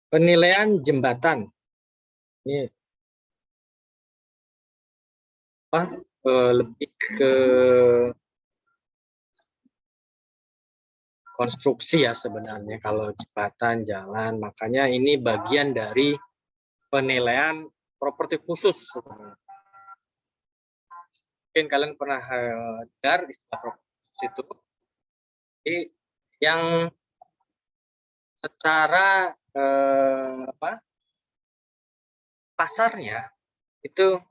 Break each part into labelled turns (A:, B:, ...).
A: Penilaian jembatan ini lebih ke konstruksi ya sebenarnya kalau jembatan, jalan. Makanya ini bagian dari penilaian properti khusus. Mungkin kalian pernah dengar istilah properti khusus itu. Jadi yang secara pasarnya itu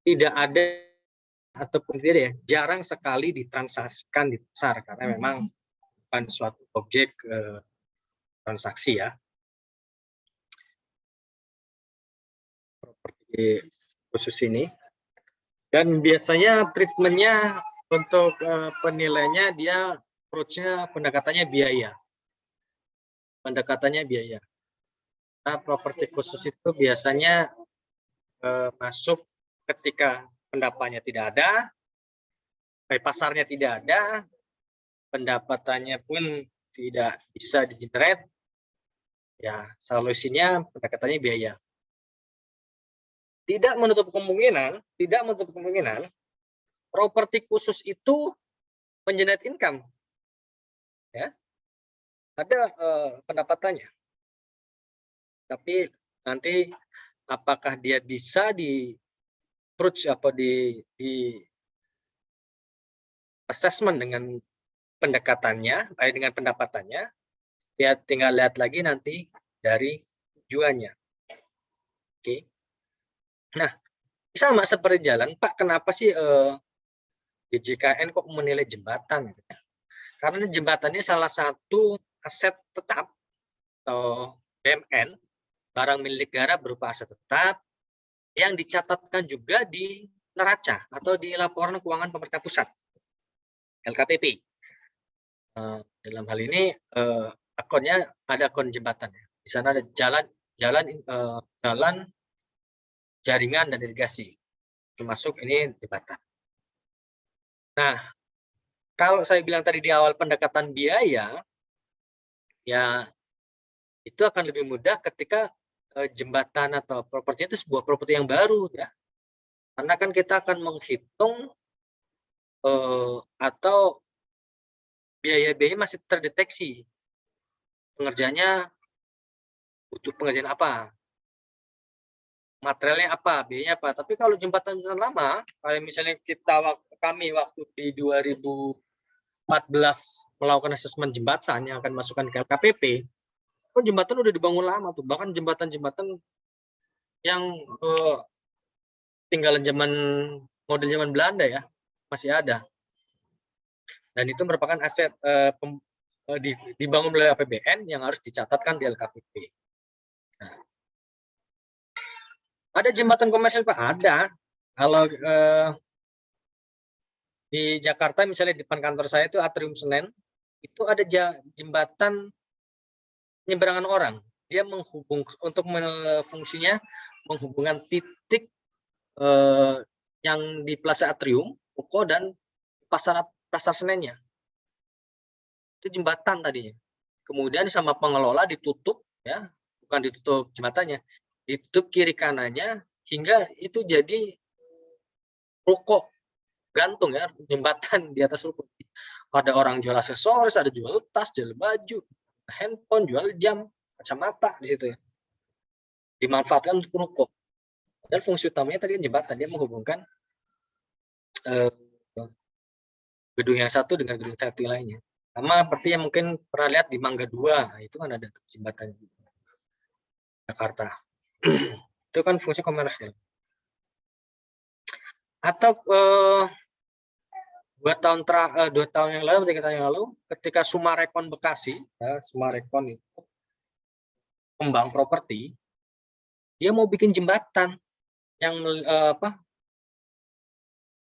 A: tidak ada ataupun tidak ya, jarang sekali ditransaksikan di pasar karena memang bukan suatu objek transaksi ya. Properti khusus ini. Dan biasanya treatmentnya untuk penilaiannya dia approach-nya pendekatannya biaya. Pendekatannya biaya. Nah, properti khusus itu biasanya masuk ketika pendapatnya tidak ada, pasarnya tidak ada, pendapatannya pun tidak bisa di-generate, ya solusinya pendekatannya biaya. Tidak menutup kemungkinan properti khusus itu mengenerate income, ya ada pendapatannya. Tapi nanti apakah dia bisa di-approach apa di assessment dengan pendekatannya, dengan pendapatannya, ya tinggal lihat lagi nanti dari tujuannya. Oke. Nah, sama seperti jalan, Pak, kenapa sih DJKN kok menilai jembatan? Karena jembatan ini salah satu aset tetap atau BMN, barang milik negara berupa aset tetap yang dicatatkan juga di neraca atau di laporan keuangan pemerintah pusat, LKPP. Dalam hal ini akunnya ada akun jembatan. Di sana ada jalan, jaringan dan irigasi, termasuk ini jembatan. Nah, kalau saya bilang tadi di awal pendekatan biaya, ya itu akan lebih mudah ketika jembatan atau properti itu sebuah properti yang baru, ya. Karena kan kita akan menghitung atau biaya-biaya masih terdeteksi. Pengerjaannya butuh pengerjaan apa, materialnya apa, biayanya apa. Tapi kalau jembatan lama, kayak misalnya kami waktu di 2014 melakukan asesmen jembatan yang akan masukkan ke LKPP, jembatan udah dibangun lama tuh, bahkan jembatan-jembatan yang tinggalan model zaman Belanda ya masih ada, dan itu merupakan aset dibangun oleh APBN yang harus dicatatkan di LKPP. Nah, ada jembatan komersial Pak? Ada. Kalau di Jakarta misalnya di depan kantor saya itu Atrium Senen, itu ada jembatan penyeberangan orang. Dia untuk fungsinya menghubungkan titik yang di Plaza Atrium, Ruko, dan pasar Senennya. Itu jembatan tadinya. Kemudian sama pengelola ditutup, ya, bukan ditutup jembatannya, ditutup kiri kanannya hingga itu jadi ruko gantung, ya, jembatan di atas ruko. Ada orang jual aksesoris, ada jual tas, jual baju, handphone, jual jam, kacamata di situ, ya. Dimanfaatkan untuk ruko. Dan fungsi utamanya tadi kan jembatan, dia menghubungkan gedung yang satu dengan gedung satu lainnya. Sama seperti yang mungkin pernah lihat di Mangga 2, itu kan ada jembatan di Jakarta. Itu kan fungsi komersial. Atau 2 tahun yang lalu, 3 tahun yang lalu, ketika Sumarekon Bekasi, ya, Sumarekon itu pembang properti, dia mau bikin jembatan yang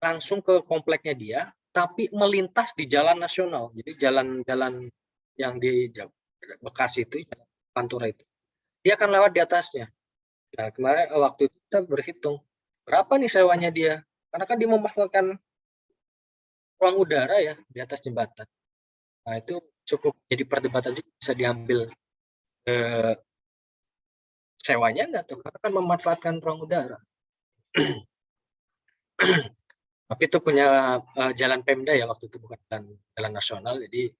A: langsung ke kompleknya dia, tapi melintas di jalan nasional. Jadi jalan-jalan yang di Bekasi itu, Pantura itu, dia akan lewat di atasnya. Nah, kemarin waktu itu kita berhitung berapa nih sewanya dia, karena kan dia memanfaatkan ruang udara ya di atas jembatan. Nah, itu cukup jadi perdebatan juga, bisa diambil sewanya enggak tuh, karena kan memanfaatkan ruang udara. Tapi itu punya jalan Pemda ya waktu itu, bukan jalan nasional. Jadi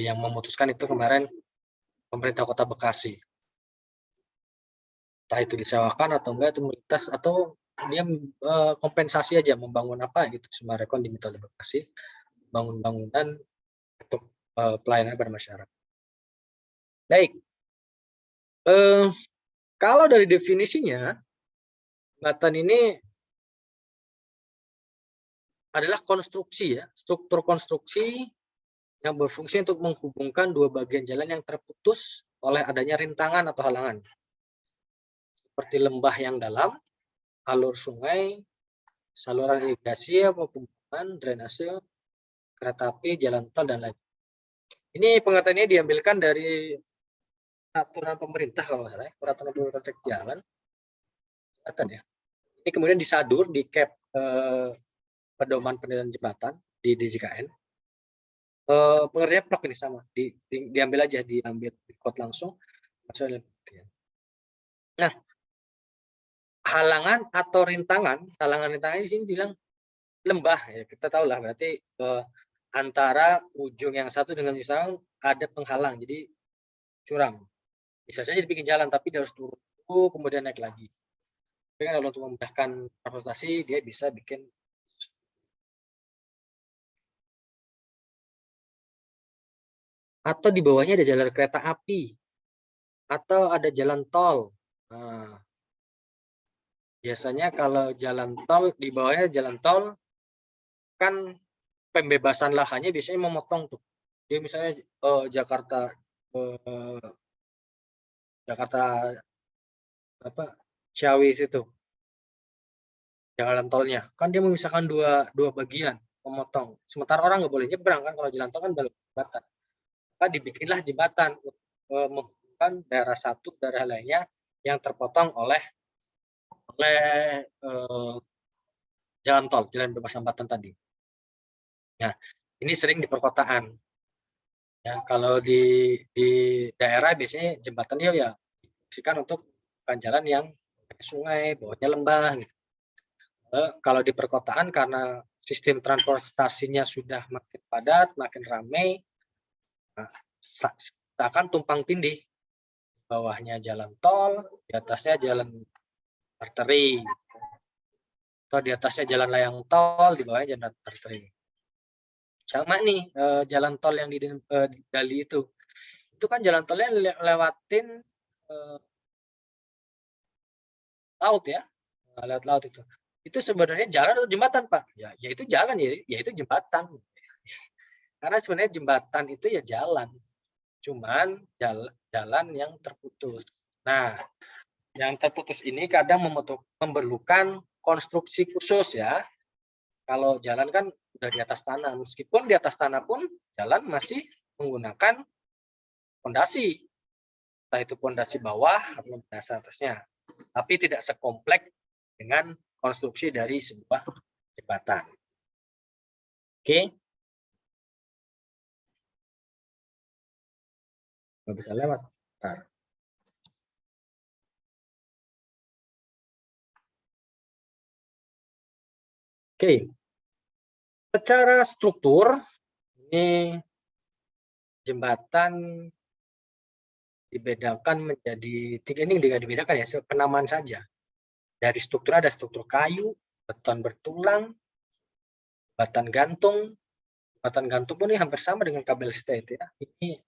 A: yang memutuskan itu kemarin pemerintah Kota Bekasi. Entah itu disewakan atau enggak, itu melintas atau dia kompensasi aja membangun apa gitu. Sumarekon diminta oleh Bekasi bangun bangunan untuk pelayanan pada masyarakat. Baik. Kalau dari definisinya, jembatan ini adalah konstruksi ya, struktur konstruksi yang berfungsi untuk menghubungkan dua bagian jalan yang terputus oleh adanya rintangan atau halangan. Seperti lembah yang dalam, alur sungai, saluran irigasi, pembuangan, drainase, kereta api, jalan tol, dan lain. Ini pengertiannya diambilkan dari peraturan pemerintah kalau nggak salah, peraturan pemerintah jalan. Ya. Ini kemudian disadur di cap pedoman penilaian jembatan di DJKN. Pengertiannya plok ini sama, diambil aja, diambil code langsung. Nah, halangan atau rintangan di sini bilang lembah ya, kita tahu lah berarti antara ujung yang satu dengan yang satu ada penghalang, jadi curam. Bisa saja dibikin jalan tapi dia harus turun dulu kemudian naik lagi. Tapi kan kalau untuk memudahkan transportasi dia bisa bikin. Atau di bawahnya ada jalur kereta api atau ada jalan tol. Nah, biasanya kalau jalan tol, di bawahnya jalan tol kan pembebasan lahannya biasanya memotong tuh. Dia misalnya Jakarta apa Ciawi situ jalan tolnya kan dia memisahkan dua bagian, memotong. Sementara orang nggak boleh nyebrang kan, kalau jalan tol kan baru jembatan. Maka dibikinlah jembatan menghubungkan daerah satu daerah lainnya yang terpotong oleh jalan tol, jalan bebas hambatan tadi. Nah, ini sering di perkotaan. Ya, kalau di daerah biasanya jembatannya ya difungsikan untuk jalan yang sungai, bawahnya lembah. Gitu. Kalau di perkotaan karena sistem transportasinya sudah makin padat, makin ramai, seakan tumpang tindih. Bawahnya jalan tol, di atasnya jalan arteri. Atau di atasnya jalan layang tol, di bawahnya jalan arteri. Sama nih jalan tol yang di Dali itu kan jalan tolnya lewatin laut ya, lewat laut itu. Itu sebenarnya jalan atau jembatan Pak? Ya itu jalan ya itu jembatan. Karena sebenarnya jembatan itu ya jalan, cuman jalan yang terputus. Nah, yang terputus ini kadang memerlukan konstruksi khusus ya. Kalau jalan kan udah di atas tanah, meskipun di atas tanah pun jalan masih menggunakan fondasi, entah itu fondasi bawah atau fondasi atasnya, tapi tidak sekompleks dengan konstruksi dari sebuah jembatan. Oke, nggak bisa lewat. Bentar. Oke, secara struktur ini jembatan dibedakan menjadi tiga, ini tidak dibedakan ya, penamaan saja. Dari struktur ada struktur kayu, beton bertulang, jembatan gantung. Jembatan gantung pun ini hampir sama dengan kabel stay ya. Ini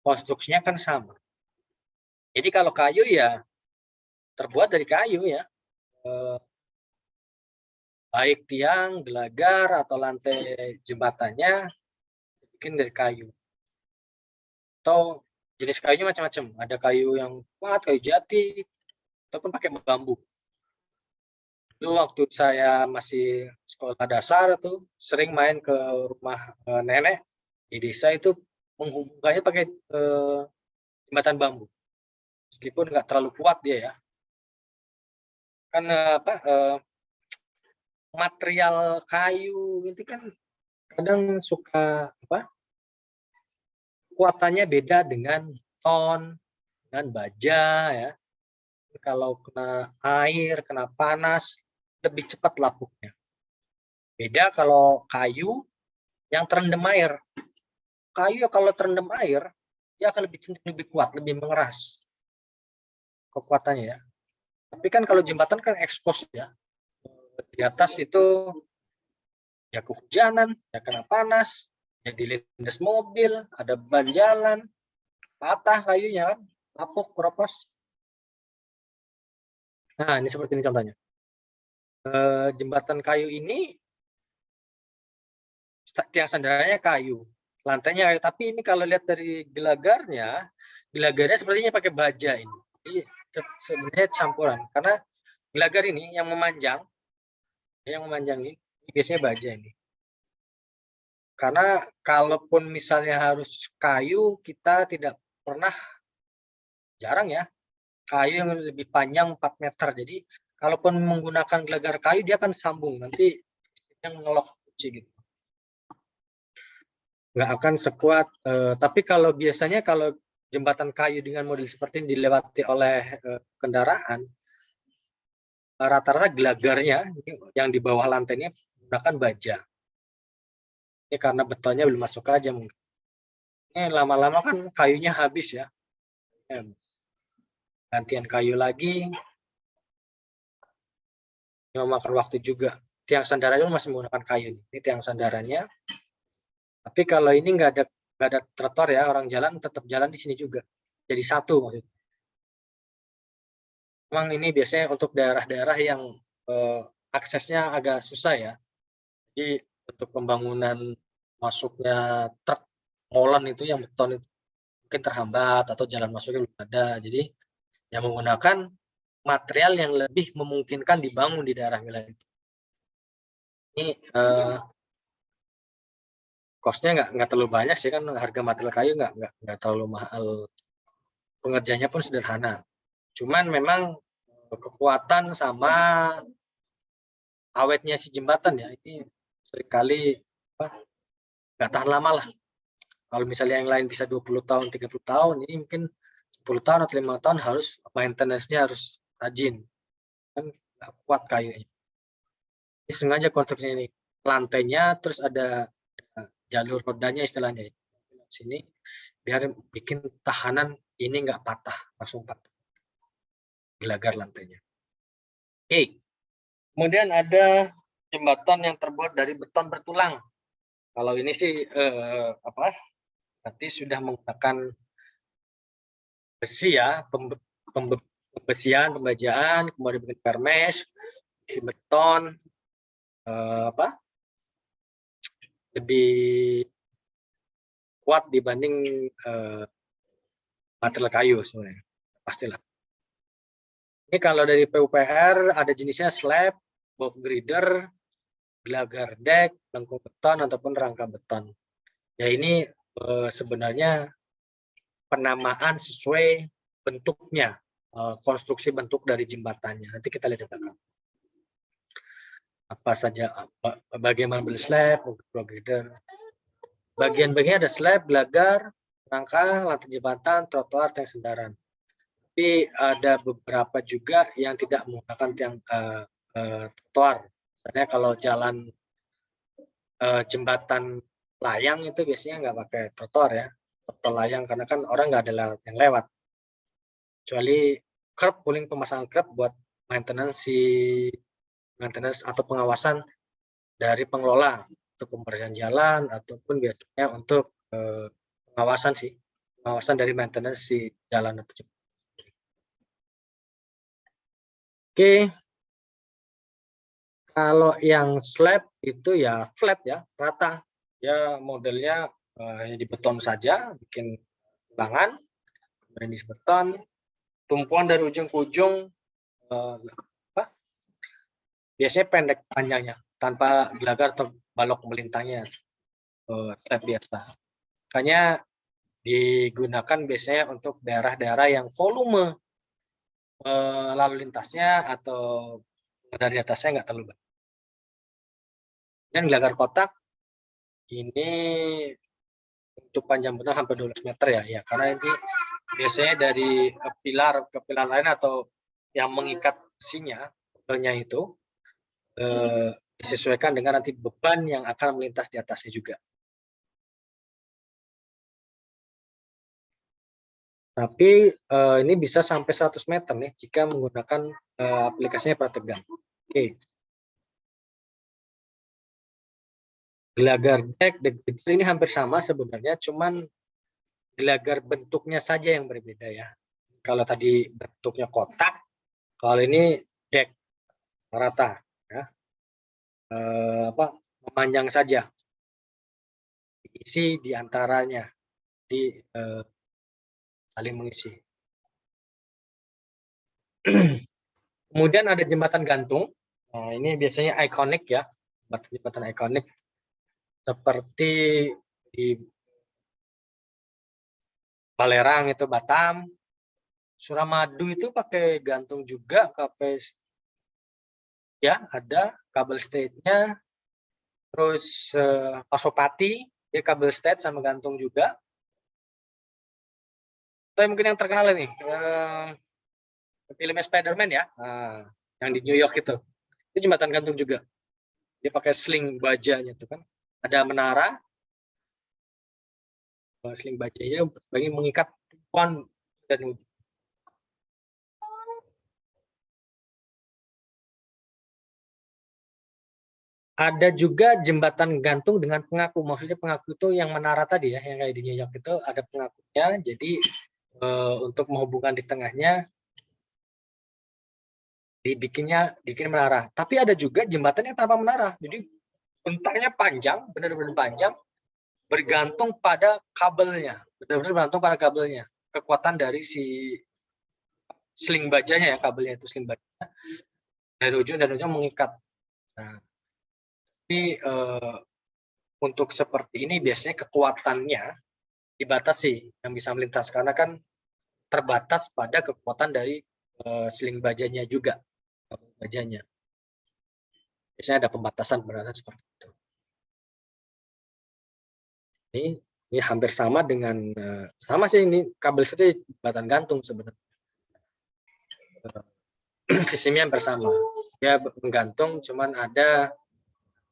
A: konstruksinya kan sama. Jadi kalau kayu ya terbuat dari kayu ya. Baik tiang, gelagar atau lantai jembatannya bikin dari kayu. Atau jenis kayunya macam-macam. Ada kayu yang kuat, kayu jati, ataupun pakai bambu. Dulu waktu saya masih sekolah dasar tuh sering main ke rumah nenek di desa itu menghubungkannya pakai jembatan bambu. Meskipun nggak terlalu kuat dia ya. Kan material kayu itu kan kadang suka kekuatannya beda dengan beton, dengan baja ya. Kalau kena air, kena panas, lebih cepat lapuknya. Beda kalau kayu yang terendam air. Kayu kalau terendam air, dia akan lebih kuat, lebih mengeras kekuatannya ya. Tapi kan kalau jembatan kan ekspos ya. Di atas itu ya kehujanan, ya kena panas, ya dilindas mobil, ada ban jalan, patah kayunya kan, lapuk, keropos. Nah, ini seperti ini contohnya. Jembatan kayu ini, tiang sandarannya kayu, lantainya kayu. Tapi ini kalau lihat dari gelagarnya sepertinya pakai baja ini. Jadi sebenarnya campuran, karena gelagar ini yang memanjang ini biasanya baja ini. Karena kalaupun misalnya harus kayu, kita tidak pernah, jarang ya, kayu yang lebih panjang 4 meter. Jadi kalaupun menggunakan gelagar kayu, dia akan sambung, nanti yang ngelok kunci gitu. Nggak akan sekuat, tapi kalau biasanya kalau jembatan kayu dengan model seperti ini dilewati oleh kendaraan, rata-rata gelagarnya yang di bawah lantainya menggunakan baja. Ini karena betonnya belum masuk aja mungkin. Ini lama-lama kan kayunya habis ya. Gantian kayu lagi, memakan waktu juga. Tiang sandarannya masih menggunakan kayu. Ini tiang sandarannya. Tapi kalau ini nggak ada trotoar ya, orang jalan tetap jalan di sini juga. Jadi satu maksudnya. Memang ini biasanya untuk daerah-daerah yang aksesnya agak susah ya. Jadi untuk pembangunan masuknya truk molen itu yang beton itu mungkin terhambat atau jalan masuknya belum ada. Jadi yang menggunakan material yang lebih memungkinkan dibangun di daerah wilayah itu. Ini cost-nya nggak terlalu banyak sih, kan harga material kayu nggak terlalu mahal. Pengerjanya pun sederhana. Cuman memang kekuatan sama awetnya si jembatan ya, ini seringkali nggak tahan lama lah. Kalau misalnya yang lain bisa 20 tahun, 30 tahun, ini mungkin 10 tahun atau 5 tahun harus maintenance-nya harus rajin. Kan nggak kuat kayunya. Ini sengaja konstruksinya ini. Lantainya terus ada jalur rodanya istilahnya. Sini biar bikin tahanan ini nggak patah, langsung patah. Gelagar lantainya. Oke. Kemudian ada jembatan yang terbuat dari beton bertulang. Kalau ini sih berarti sudah menggunakan besi ya, pembesian, pembajaan, kemudian bikin permesh, isi beton, lebih kuat dibanding material kayu sebenarnya, pastilah. Ini kalau dari PUPR ada jenisnya slab, box girder, gelagar dek, lengkung beton ataupun rangka beton. Ya ini sebenarnya penamaan sesuai bentuknya, konstruksi bentuk dari jembatannya. Nanti kita lihat di belakang. Apa saja, bagaimana beli slab, box girder. Bagian-bagian ada slab, gelagar, rangka, lantai jembatan, trotoar, tiang sandaran. Tapi ada beberapa juga yang tidak menggunakan tiang trotoar. Misalnya kalau jalan jembatan layang itu biasanya nggak pakai trotoar ya, trotoar layang, karena kan orang nggak ada yang lewat. Kecuali curb, pooling pemasangan curb buat maintenance atau pengawasan dari pengelola untuk pembersihan jalan ataupun biasanya untuk pengawasan dari maintenance si jalan atau jembatan. Oke, kalau yang slab itu ya flat ya, rata. Ya modelnya di beton saja, bikin tangan, kemudian di beton, tumpuan dari ujung ke ujung, biasanya pendek panjangnya, tanpa gelagar atau balok melintangnya, slab biasa. Makanya digunakan biasanya untuk daerah-daerah yang volume lalu lintasnya atau dari atasnya nggak terlalu banyak. Dan gelagar kotak ini untuk panjang benang hampir 12 meter ya, karena ini biasanya dari pilar ke pilar lain atau yang mengikat besinya itu disesuaikan dengan nanti beban yang akan melintas di atasnya juga. Tapi ini bisa sampai 100 meter nih jika menggunakan aplikasinya Prategang. Oke. Gelagar deck ini hampir sama sebenarnya, cuman gelagar bentuknya saja yang berbeda ya. Kalau tadi bentuknya kotak, kalau ini deck rata ya. Memanjang saja. Isi diantaranya di saling mengisi. Kemudian ada jembatan gantung. Nah, ini biasanya ikonik ya, jembatan ikonik seperti di Balerang itu Batam, Suramadu itu pakai gantung juga, ya ada kabel state-nya, terus Pasopati dia kabel state sama gantung juga. Tapi mungkin yang terkenal ini filmnya Spider-Man ya, yang di New York itu jembatan gantung juga. Dia pakai sling bajanya tuh kan, ada menara, sling bajanya sebagai mengikat pohon dan ada juga jembatan gantung dengan pengaku. Maksudnya pengaku itu yang menara tadi ya, yang kayak di New York itu ada pengakunya. Jadi untuk menghubungkan di tengahnya dibikin menara. Tapi ada juga jembatan yang tanpa menara. Jadi bentangnya panjang, benar-benar panjang, bergantung pada kabelnya. Benar-benar bergantung pada kabelnya. Kekuatan dari si sling bajanya ya, kabelnya itu sling bajanya. Dari ujung dan ujung mengikat. Nah, tapi untuk seperti ini biasanya kekuatannya dibatasi yang bisa melintas karena kan terbatas pada kekuatan dari sling bajanya juga. Bajanya. Biasanya ada pembatasan seperti itu. Ini hampir sama dengan sama sih, ini kabel itu jembatan gantung sebenarnya. Sistemnya hampir sama. Dia menggantung, cuman ada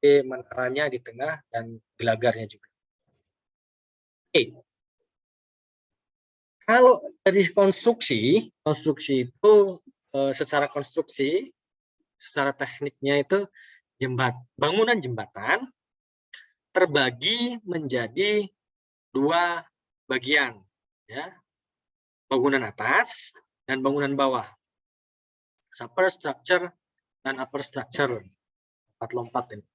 A: menaranya di tengah dan gelagarnya juga. Oke. Kalau dari konstruksi itu secara konstruksi, secara tekniknya itu bangunan jembatan terbagi menjadi 2 bagian, ya, bangunan atas dan bangunan bawah, superstructure dan upper structure, lompat ini.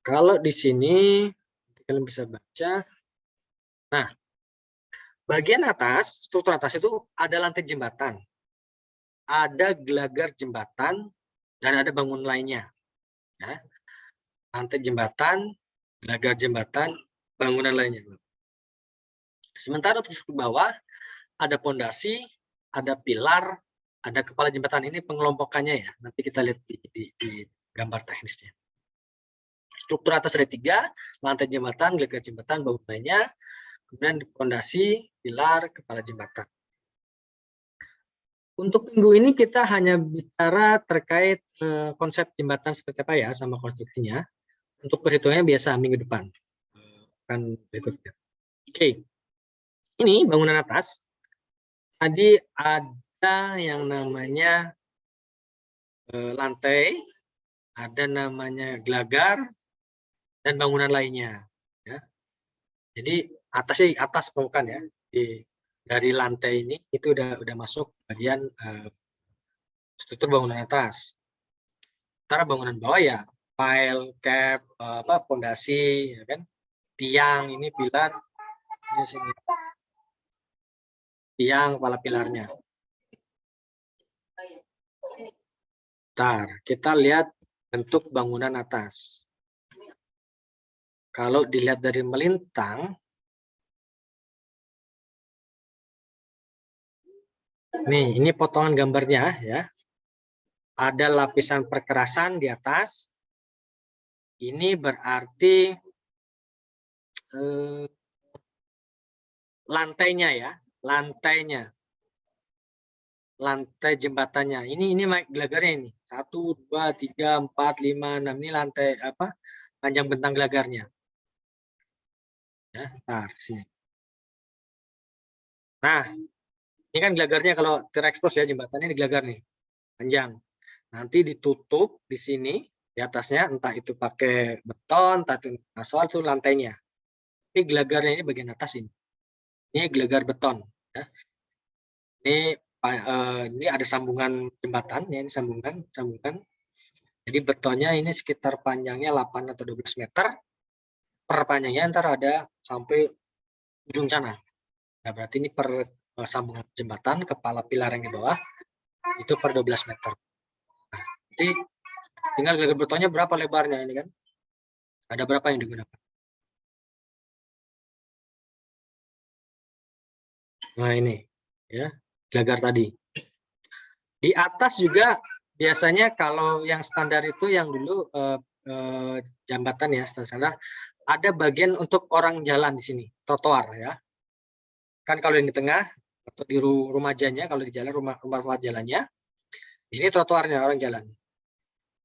A: Kalau di sini kalian bisa baca, nah bagian atas, struktur atas itu ada lantai jembatan, ada gelagar jembatan, dan ada bangunan lainnya. Ya. Lantai jembatan, gelagar jembatan, bangunan lainnya. Sementara untuk struktur bawah, ada pondasi, ada pilar, ada kepala jembatan. Ini pengelompokannya ya. Nanti kita lihat di gambar teknisnya. Struktur atas ada 3, lantai jembatan, gelagar jembatan, bangunan lainnya, kemudian pondasi, pilar, kepala jembatan. Untuk minggu ini kita hanya bicara terkait konsep jembatan seperti apa ya, sama konstruksinya. Untuk perhitungannya biasa minggu depan. Kan berikutnya. Oke. Ini bangunan atas. Tadi ada yang namanya lantai, ada namanya gelagar, dan bangunan lainnya. Ya. Jadi atas bukan ya. Dari lantai ini itu udah masuk bagian struktur bangunan atas. Sementara bangunan bawah ya pile, cap, pondasi, ya kan, tiang, ini pilar, ini sini. Tiang, kepala pilarnya. Bentar, kita lihat bentuk bangunan atas. Kalau dilihat dari melintang, nih, ini potongan gambarnya ya. Ada lapisan perkerasan di atas. Ini berarti lantainya ya, lantainya. Lantai jembatannya. Ini gelagarnya ini. 1, 2, 3, 4, 5, 6. Ini lantai apa? Panjang bentang gelagarnya. Ya, ntar sini. Nah, ini kan gelagarnya kalau terekspos ya jembatannya ini gelagar nih. Panjang. Nanti ditutup di sini di atasnya entah itu pakai beton, entah itu aspal itu lantainya. Ini gelagarnya ini bagian atas ini. Ini gelagar beton ya. Ini ada sambungan jembatan ya, ini sambungan. Jadi betonnya ini sekitar panjangnya 8 atau 12 meter. Per panjangnya ntar ada sampai ujung sana. Nah, berarti ini per sambungan jembatan kepala pilar yang di bawah itu per 12 meter. Nah, jadi tinggal gelagar betonnya berapa lebarnya ini kan? Ada berapa yang digunakan? Nah, ini ya, gelagar tadi. Di atas juga biasanya kalau yang standar itu yang dulu jambatan ya standar ada bagian untuk orang jalan di sini, trotoar ya. Kan kalau yang di tengah atau di rumahjanya, kalau di jalan rumah jalannya, di sini trotoarnya orang jalan.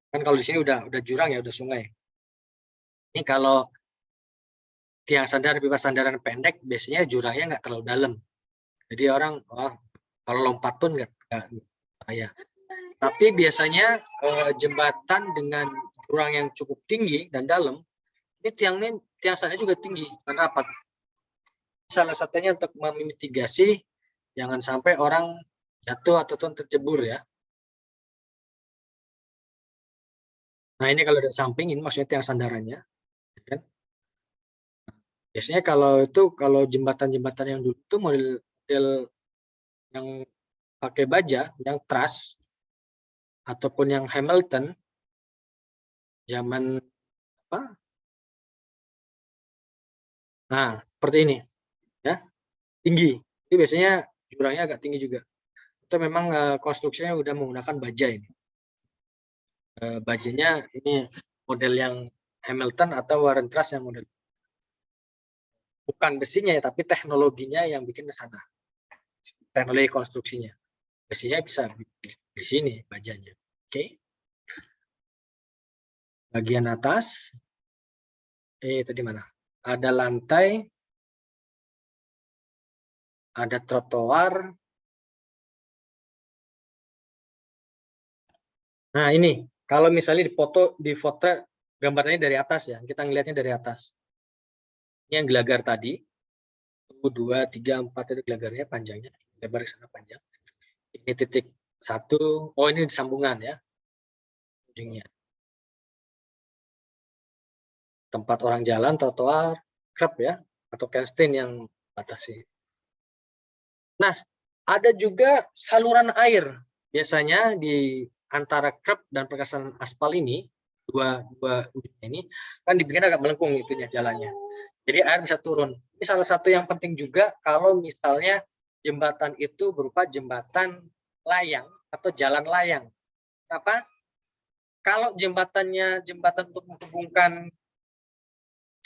A: Kan kalau di sini udah jurang ya, udah sungai. Ini kalau tiang sandar pipa sandaran pendek, biasanya jurangnya nggak terlalu dalam. Jadi orang, kalau lompat pun nggak bahaya. Tapi biasanya jembatan dengan jurang yang cukup tinggi dan dalam, ini tiang sandarnya juga tinggi karena rapat. Salah satunya untuk memitigasi jangan sampai orang jatuh atau tercebur ya. Nah ini kalau dari samping ini maksudnya tiang sandarannya. Kan? Biasanya kalau jembatan-jembatan yang dulu itu model yang pakai baja, yang truss ataupun yang Hamilton zaman apa? Nah seperti ini ya, tinggi. Ini biasanya jurangnya agak tinggi juga. Itu memang konstruksinya udah menggunakan baja ini. Bajanya ini model yang Hamilton atau Warren Truss yang model bukan besinya ya, tapi teknologinya yang bikin ke sana. Teknologi konstruksinya. Besinya bisa di sini bajanya. Oke. Bagian atas tadi mana? Ada lantai, ada trotoar. Nah, ini kalau misalnya di foto gambarnya dari atas ya, kita ngelihatnya dari atas. Ini yang gelagar tadi. 1, 2, 3, 4 itu gelagarnya panjangnya, lebar ke sana panjang. Ini titik 1, oh ini sambungan ya. Ujungnya. Tempat orang jalan, trotoar, curb ya, atau Kenstin yang batasi. Nah, ada juga saluran air. Biasanya di antara curb dan perkasan aspal ini, dua ujungnya ini, kan dibikin agak melengkung itunya jalannya. Jadi air bisa turun. Ini salah satu yang penting juga kalau misalnya jembatan itu berupa jembatan layang atau jalan layang. Apa? Kalau jembatannya jembatan untuk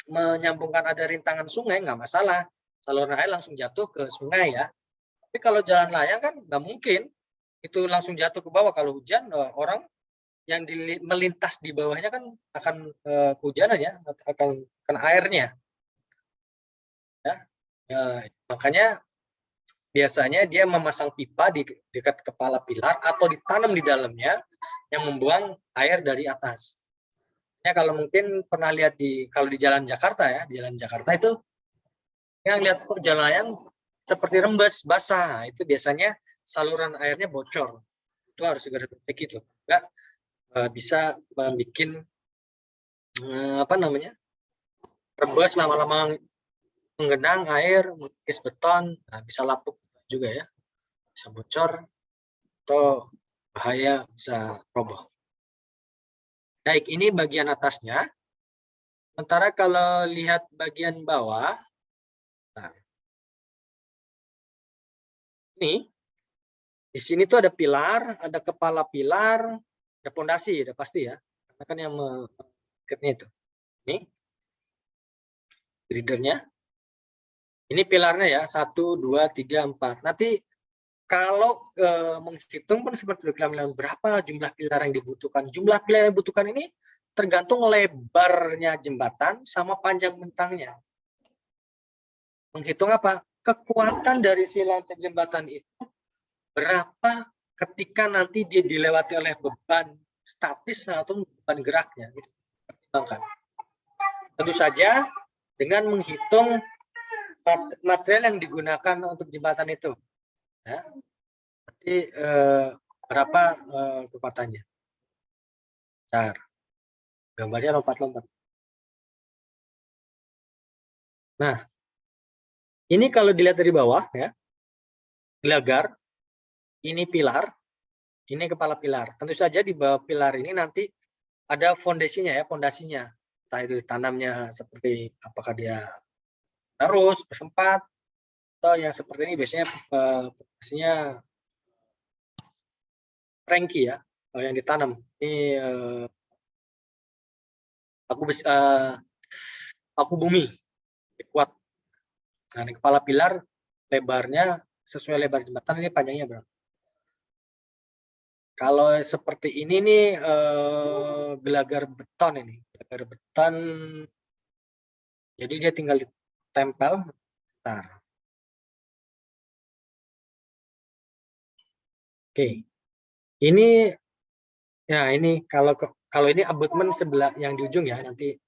A: menyambungkan ada rintangan sungai, nggak masalah. Saluran air langsung jatuh ke sungai ya. Tapi kalau jalan layang kan nggak mungkin itu langsung jatuh ke bawah. Kalau hujan orang yang melintas di bawahnya kan akan kehujanan ya, akan kena airnya. Ya, makanya biasanya dia memasang pipa di dekat kepala pilar atau ditanam di dalamnya yang membuang air dari atas. Ya kalau mungkin pernah lihat kalau di Jalan Jakarta ya, di Jalan Jakarta itu yang lihat kok jalan layang seperti rembes basah. Nah, itu biasanya saluran airnya bocor. Itu harus segera diperbaiki itu. Enggak bisa membuat apa namanya? Rembes lama-lama menggenang air, mengikis beton, nah, bisa lapuk juga ya. Bisa bocor atau bahaya bisa roboh. Baik, ini bagian atasnya. Sementara kalau lihat bagian bawah, nah, ini di sini tuh ada pilar, ada kepala pilar, ada pondasi, ada pasti ya. Karena kan yang mengikatnya itu. Ini gridernya. Ini pilarnya ya, 1, 2, 3, 4. Nanti kalau menghitung pun seperti bilang berapa jumlah pilar yang dibutuhkan. Jumlah pilar yang dibutuhkan ini tergantung lebarnya jembatan sama panjang bentangnya. Menghitung apa? Kekuatan dari si lantai jembatan itu berapa ketika nanti dia dilewati oleh beban statis atau beban geraknya. Itu dipertimbangkan. Tentu saja dengan menghitung material yang digunakan untuk jembatan itu, ya. Nanti berapa kekuatannya? Bentar, gambarnya lompat-lompat. Nah, ini kalau dilihat dari bawah, ya, gelagar, ini pilar, ini kepala pilar. Tentu saja di bawah pilar ini nanti ada fondasinya ya, fondasinya. Entah itu tanamnya seperti apakah dia terus bersempat atau yang seperti ini biasanya fondasinya Franky ya, yang ditanam. Ini paku bumi kuat. Nah, ini kepala pilar lebarnya sesuai lebar jembatan, ini panjangnya berapa? Kalau seperti ini nih gelagar beton ini, gelagar beton. Jadi dia tinggal ditempel. Bentar. Oke. Ini ya ini kalau ini abutmen sebelah yang di ujung ya, nanti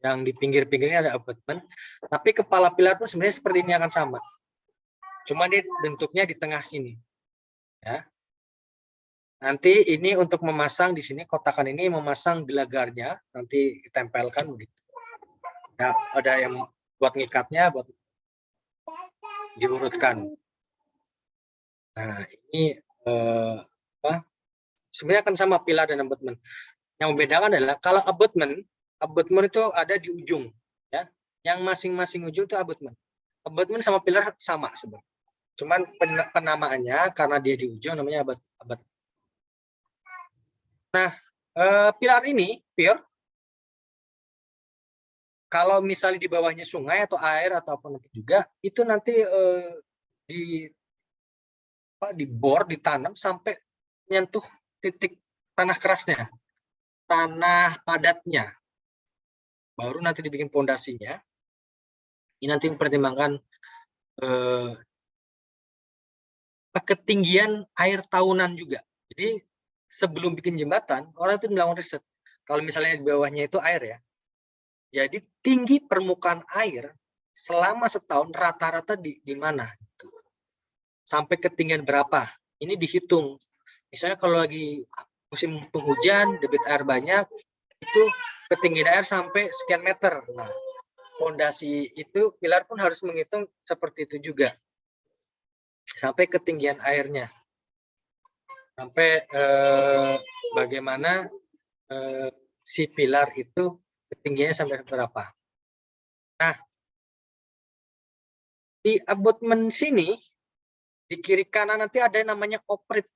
A: yang di pinggir-pinggirnya ada abutmen. Tapi kepala pilar pun sebenarnya seperti ini akan sama. Cuma dia bentuknya di tengah sini. Ya. Nanti ini untuk memasang di sini kotakan ini memasang gelagarnya, nanti ditempelkan begitu. Ya, ada yang buat ngikatnya, buat diurutkan. Nah, ini sebenarnya akan sama pilar dan abutmen. Yang membedakan adalah kalau abutmen itu ada di ujung, ya. Yang masing-masing ujung itu abutmen. Abutmen sama pilar sama sebenarnya. Cuman penamaannya karena dia di ujung namanya abutmen. Nah, pilar ini, pier, kalau misalnya di bawahnya sungai atau air atau apa juga, itu nanti dibor, ditanam sampai nyentuh titik tanah kerasnya, tanah padatnya. Baru nanti dibikin pondasinya. Ini nanti mempertimbangkan ketinggian air tahunan juga. Jadi sebelum bikin jembatan, orang itu melakukan riset. Kalau misalnya di bawahnya itu air ya, jadi tinggi permukaan air selama setahun rata-rata di mana? Sampai ketinggian berapa? Ini dihitung. Misalnya kalau lagi musim penghujan, debit air banyak, itu ketinggian air sampai sekian meter. Nah, fondasi itu pilar pun harus menghitung seperti itu juga. Sampai ketinggian airnya. Sampai bagaimana si pilar itu ketinggiannya sampai berapa. Nah, di abutmen sini, di kiri kanan nanti ada yang namanya oprit.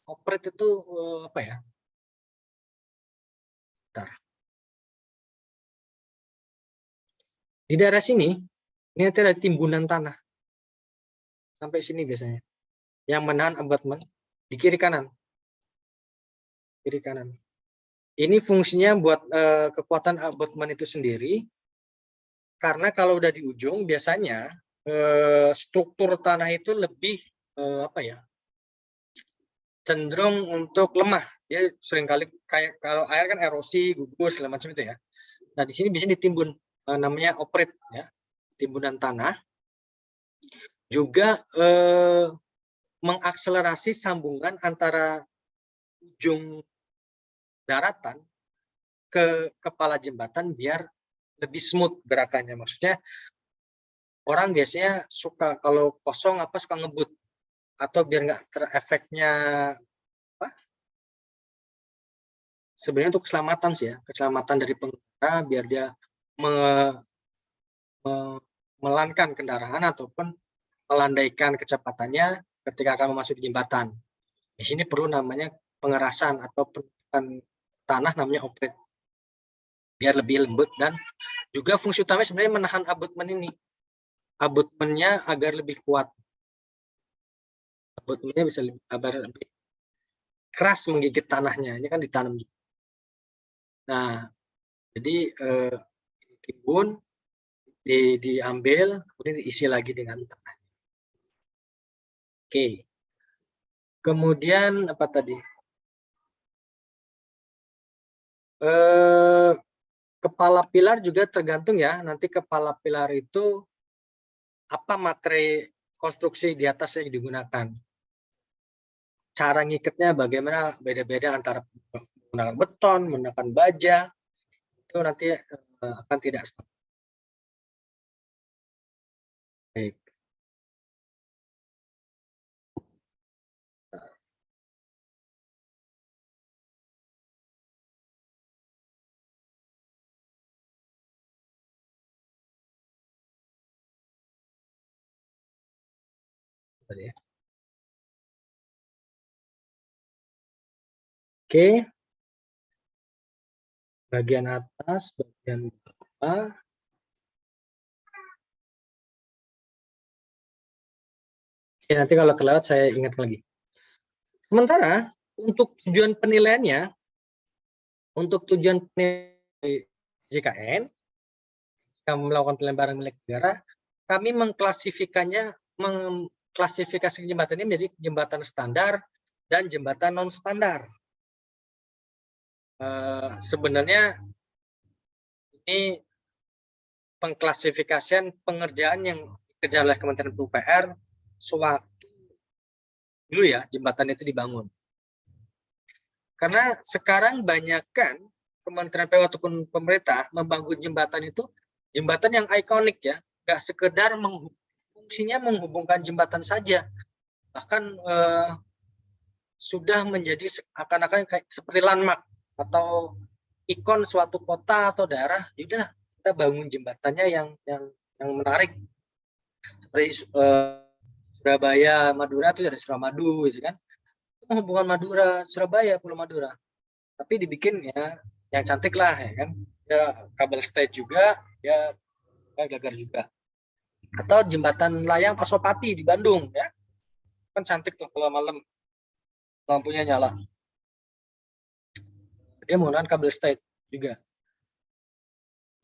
A: Oprit itu apa ya? Bentar. Di daerah sini, ini nanti ada timbunan tanah. Sampai sini biasanya. Yang menahan abutmen di kiri kanan. Kiri kanan. Ini fungsinya buat kekuatan abutmen itu sendiri. Karena kalau udah di ujung, biasanya struktur tanah itu lebih cenderung untuk lemah. Dia seringkali kayak kalau air kan erosi, gugus segala macam itu ya. Nah, di sini bisa ditimbun namanya oprit ya, timbunan tanah. Juga mengakselerasi sambungan antara ujung daratan ke kepala jembatan biar lebih smooth gerakannya. Maksudnya orang biasanya suka kalau kosong suka ngebut atau biar nggak terefeknya sebenarnya untuk keselamatan sih ya, keselamatan dari pengendara biar dia melankan kendaraan ataupun melandaikan kecepatannya ketika akan memasuki jembatan. Di sini perlu namanya pengerasan atau penekanan tanah namanya oprit. biar lebih lembut, dan juga fungsi utamanya sebenarnya menahan abutmen ini. Abutmennya agar lebih kuat. Abutmennya bisa lebih keras menggigit tanahnya. Ini kan ditanam. Nah, jadi timbun diambil, kemudian diisi lagi dengan tanah. Oke. Kemudian apa tadi? Kepala pilar juga tergantung ya. Nanti kepala pilar itu apa materi konstruksi di atas yang digunakan. Cara ngikatnya bagaimana, beda-beda antara menggunakan beton, menggunakan baja, itu nanti akan tidak sama. Baik. Ya. Oke, bagian atas, bagian bawah. Oke, nanti kalau kelewat saya ingat lagi. Sementara untuk tujuan penilaiannya, untuk tujuan penilaian JKN, kami melakukan penilaian barang milik negara, kami mengklasifikasi jembatan ini menjadi jembatan standar dan jembatan non standar. Sebenarnya ini pengklasifikasian pengerjaan yang dikerjakan oleh Kementerian PUPR sewaktu dulu ya jembatan itu dibangun. Karena sekarang banyakkan Kementerian PUPR ataupun pemerintah membangun jembatan itu jembatan yang ikonik ya, nggak sekedar fungsinya menghubungkan jembatan saja, bahkan sudah menjadi akan-akan kayak seperti landmark atau ikon suatu kota atau daerah. Yaudah kita bangun jembatannya yang menarik, seperti Surabaya Madura itu dari Suramadu gitu kan, menghubungkan Madura Surabaya Pulau Madura, tapi dibikin ya yang cantik lah ya kan, ya kabel stay juga ya, gagar juga. Atau jembatan layang Pasopati di Bandung ya, kan cantik tuh kalau malam lampunya nyala, dia menggunakan kabel stay juga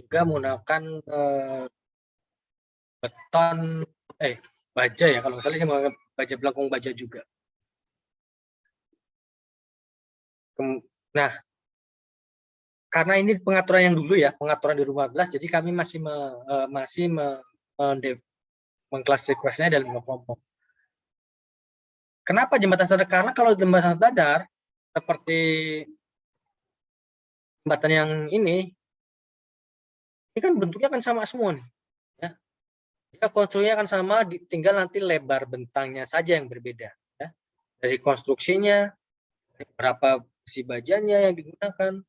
A: menggunakan beton baja ya, kalau misalnya menggunakan baja belakang baja juga. Nah, karena ini pengaturan yang dulu ya, pengaturan di 2015, jadi kami masih mengklasifikasinya dalam 2 kelompok. Kenapa jembatan standar? Karena kalau jembatan standar seperti jembatan yang ini kan bentuknya kan sama semua nih, ya. Jika konstruksinya kan sama, tinggal nanti lebar bentangnya saja yang berbeda, ya. Dari konstruksinya, berapa besi bajanya yang digunakan,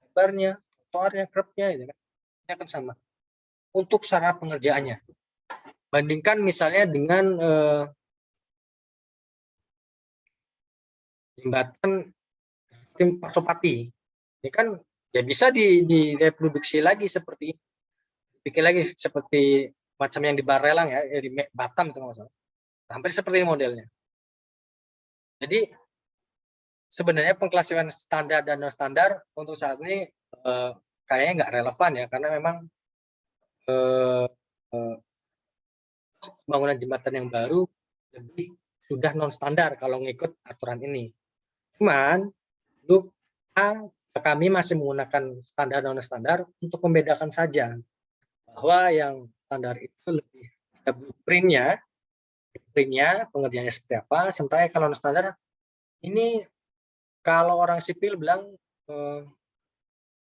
A: lebarnya, trotoarnya, kerbnya, gitu kan. Ini akan sama. Untuk cara pengerjaannya, bandingkan misalnya dengan jembatan Pasopati, ini kan ya bisa direproduksi lagi seperti ini, bikin lagi seperti macam yang di Barelang ya, di Batam itu nggak salah, hampir seperti ini modelnya. Jadi sebenarnya pengklasifikasian standar dan non standar untuk saat ini kayaknya nggak relevan ya, karena memang pembangunan jembatan yang baru lebih sudah non standar kalau ngikut aturan ini. Cuman untuk kami masih menggunakan standar non standar untuk membedakan saja bahwa yang standar itu lebih ada blueprintnya, pengerjaannya seperti apa. Sementara kalau non standar ini kalau orang sipil bilang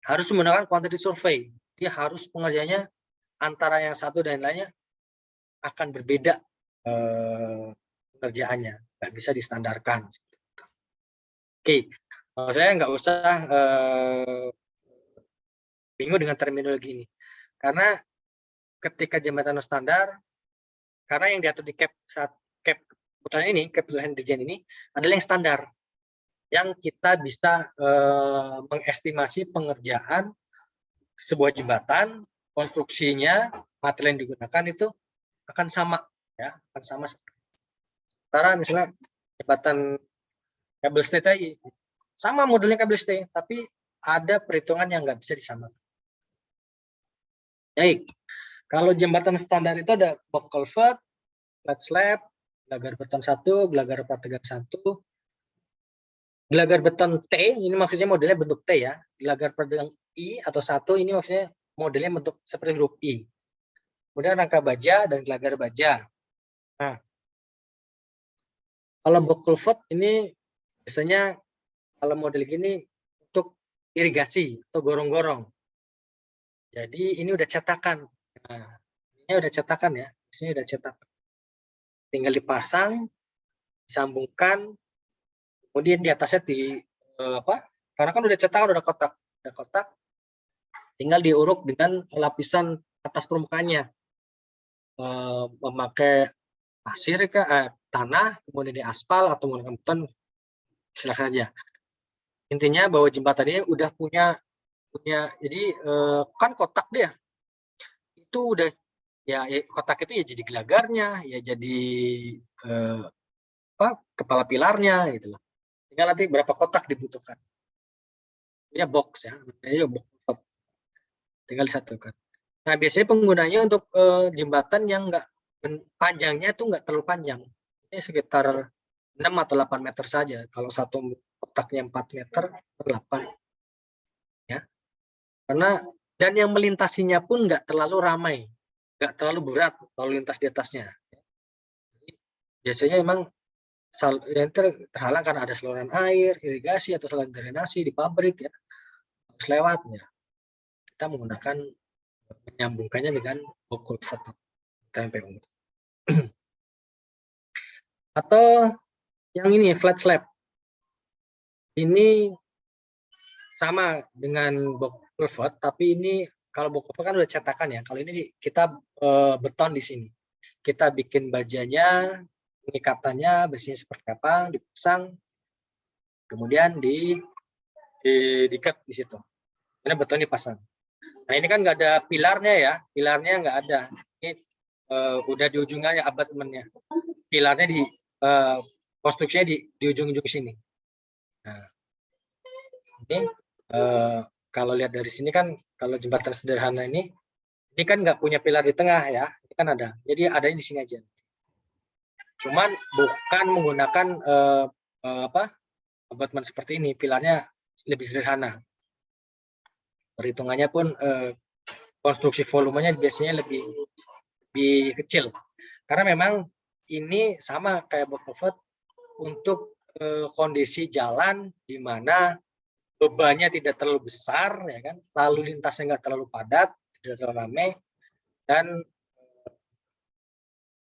A: harus menggunakan quantity survey, dia harus pengerjaannya antara yang satu dan lainnya akan berbeda pengerjaannya, nggak bisa distandarkan. Oke, saya nggak usah bingung dengan terminologi ini, karena ketika jembatan non standar, karena yang diatur di cap kebutuhan ini, kebutuhan dirjen ini adalah yang standar, yang kita bisa mengestimasi pengerjaan sebuah jembatan, konstruksinya, material yang digunakan itu akan sama, ya, akan sama. Sementara misalnya jembatan kabel stay tadi sama modelnya kabel stay, tapi ada perhitungan yang nggak bisa disamakan. Baik, kalau jembatan standar itu ada box culvert, flat slab, gelagar beton 1, gelagar prategang 1, gelagar beton T, ini maksudnya modelnya bentuk T ya. Gelagar prategang I atau 1, ini maksudnya modelnya bentuk seperti huruf I. Kemudian rangka baja dan gelagar baja. Nah, kalau box culvert ini biasanya kalau model gini untuk irigasi atau gorong-gorong. Jadi ini udah cetakan. Nah, ini udah cetakan ya. Ini udah cetakan. Tinggal dipasang, disambungkan, kemudian di atasnya karena kan udah cetakan, udah kotak, tinggal diuruk dengan lapisan atas permukaannya, memakai pasir tanah, kemudian di aspal atau menggunakan beton, silakan aja. Intinya bahwa jembatan ini udah punya jadi kan kotak dia itu udah ya kotak itu ya jadi gelagarnya, ya jadi kepala pilarnya gitu loh. Tinggal nanti berapa kotak dibutuhkan. Ini box ya, ini box. Tinggal disatukan. Nah, biasanya penggunanya untuk jembatan yang panjangnya itu nggak terlalu panjang. Ini sekitar 6 atau 8 meter saja. Kalau satu kotaknya 4 meter per 8. Ya. Dan yang melintasinya pun nggak terlalu ramai. Nggak terlalu berat lalu lintas di atasnya. Jadi, biasanya memang yang terhalang karena ada saluran air, irigasi atau saluran drainasi di pabrik ya. Harus lewatnya. Kita menggunakan menyambungkannya dengan box culvert TMPU. Atau yang ini flat slab. Ini sama dengan box culvert, tapi ini kalau box culvert kan udah cetakan ya. Kalau ini kita beton di sini. Kita bikin bajanya, pengikatannya, besinya seperti apa, dipasang, kemudian diikat di situ. Ini beton dipasang. Nah ini kan nggak ada pilarnya ya, pilarnya nggak ada. Ini udah di ujungnya abutmentnya. Pilarnya konstruksinya di ujung-ujung sini. Nah, ini kalau lihat dari sini kan kalau jembatan sederhana ini kan nggak punya pilar di tengah ya, ini kan ada. Jadi adanya di sini aja. Cuman bukan menggunakan abutment seperti ini, pilarnya lebih sederhana. Perhitungannya pun konstruksi volumenya biasanya lebih kecil. Karena memang ini sama kayak box culvert untuk kondisi jalan di mana bebannya tidak terlalu besar, ya kan, lalu lintasnya nggak terlalu padat, tidak terlalu ramai, dan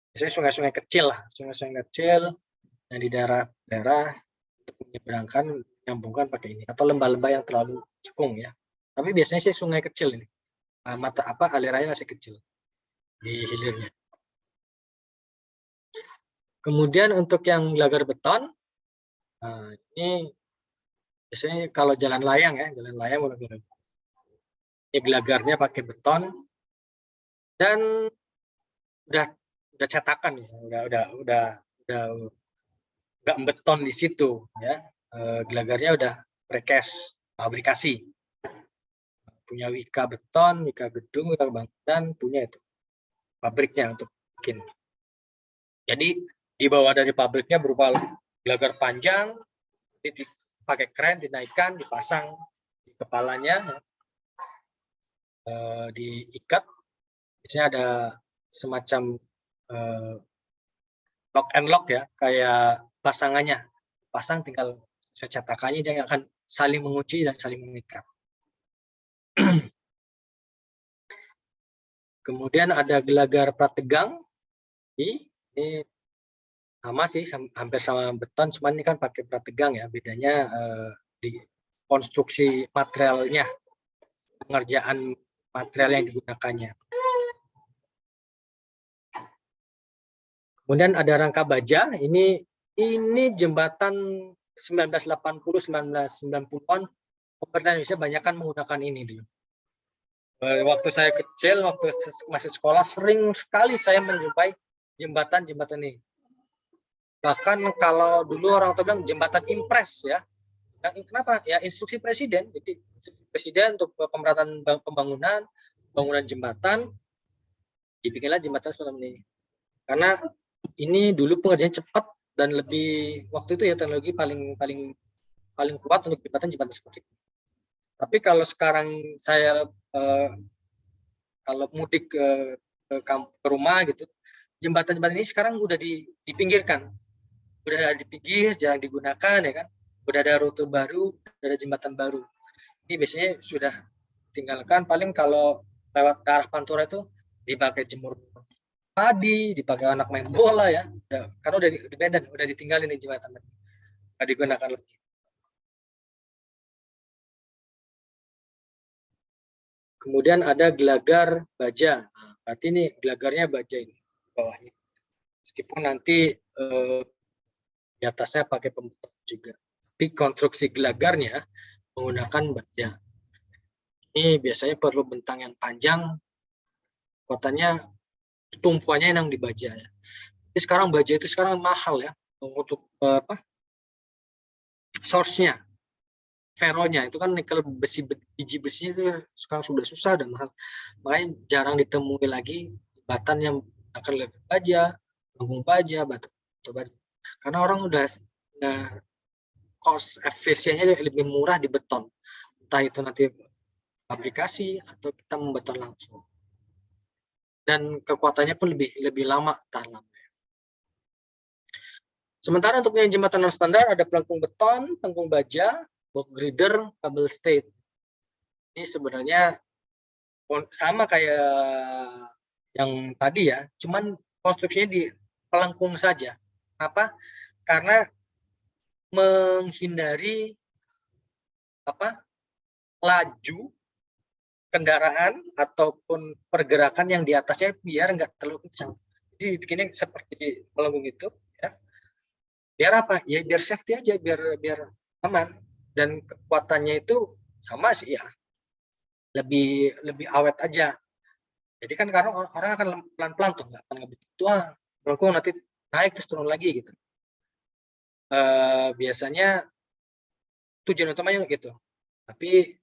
A: biasanya sungai-sungai kecil lah, sungai-sungai kecil yang di daerah-daerah untuk menyeberangkan, menyambungkan pakai ini, atau lembah-lembah yang terlalu cekung ya. Tapi biasanya sih sungai kecil ini, alirannya masih kecil di hilirnya. Kemudian untuk yang gelagar beton, ini biasanya kalau jalan layang ya, ini gelagarnya pakai beton dan udah cetakan ya, udah nggak beton di situ ya, gelagarnya udah precast, fabrikasi, punya wika beton, wika gedung, wika bangunan, punya itu pabriknya untuk bikin. Jadi dibawa dari pabriknya berupa gelagar panjang, pakai kren, dinaikkan, dipasang di kepalanya, diikat. Biasanya ada semacam lock and lock ya, kayak pasangannya. Pasang tinggal cetakannya, dia akan saling mengunci dan saling mengikat. Kemudian ada gelagar prategang. Ini sama sih, hampir sama beton, cuman ini kan pakai prategang ya. Bedanya di konstruksi materialnya, pengerjaan material yang digunakannya. Kemudian ada rangka baja. Ini jembatan 1980-1990-an, pemerintah Indonesia banyak kan menggunakan ini dulu. Waktu saya kecil, waktu masih sekolah, sering sekali saya menjumpai jembatan-jembatan ini. Bahkan kalau dulu orang tua bilang jembatan impres ya. Kenapa? Ya instruksi presiden. Jadi presiden untuk pemerataan pembangunan jembatan, dibikinlah jembatan seperti ini. Karena ini dulu pengerjaan cepat dan lebih waktu itu ya teknologi paling kuat untuk jembatan seperti itu. Tapi kalau sekarang saya kalau mudik ke rumah gitu, jembatan-jembatan ini sekarang udah dipinggirkan, udah ada di pinggir, jarang digunakan ya kan, udah ada rute baru, udah ada jembatan baru. Ini biasanya sudah tinggalkan, paling kalau lewat arah Pantura itu dipakai jemur padi, dipakai anak main bola ya, karena udah di Medan, udah ditinggalin nih jembatan, nggak digunakan lagi. Kemudian ada gelagar baja. Nah, berarti ini gelagarnya baja ini bawahnya. Meskipun nanti di atasnya pakai pembeton juga. Tapi konstruksi gelagarnya menggunakan baja. Ini biasanya perlu bentang yang panjang, kekuatannya tumpuannya yang di baja ya. Jadi sekarang baja itu sekarang mahal ya untuk source-nya. Ferronya itu kan nikel biji besinya itu sekarang sudah susah dan mahal, makanya jarang ditemui lagi jembatan yang akan lebih baja, lambung baja, batu baja, karena orang udah cost efisiennya lebih murah di beton, entah itu nanti aplikasi atau kita membeton langsung, dan kekuatannya pun lebih lama tahan. Sementara untuk yang jembatan non standar ada pelengkung beton, pelengkung baja, box girder, kabel state. Ini sebenarnya sama kayak yang tadi ya, cuman konstruksinya di pelengkung saja. Apa? Karena menghindari laju kendaraan ataupun pergerakan yang di atasnya biar nggak terlalu kencang. Jadi bikinnya seperti pelengkung itu, ya. Biar apa? Ya biar safety aja, biar aman. Dan kekuatannya itu sama sih ya, lebih awet aja. Jadi kan karena orang akan pelan-pelan tuh, nggak akan begitu melengkung nanti naik terus turun lagi gitu. Biasanya tujuan utamanya gitu. Tapi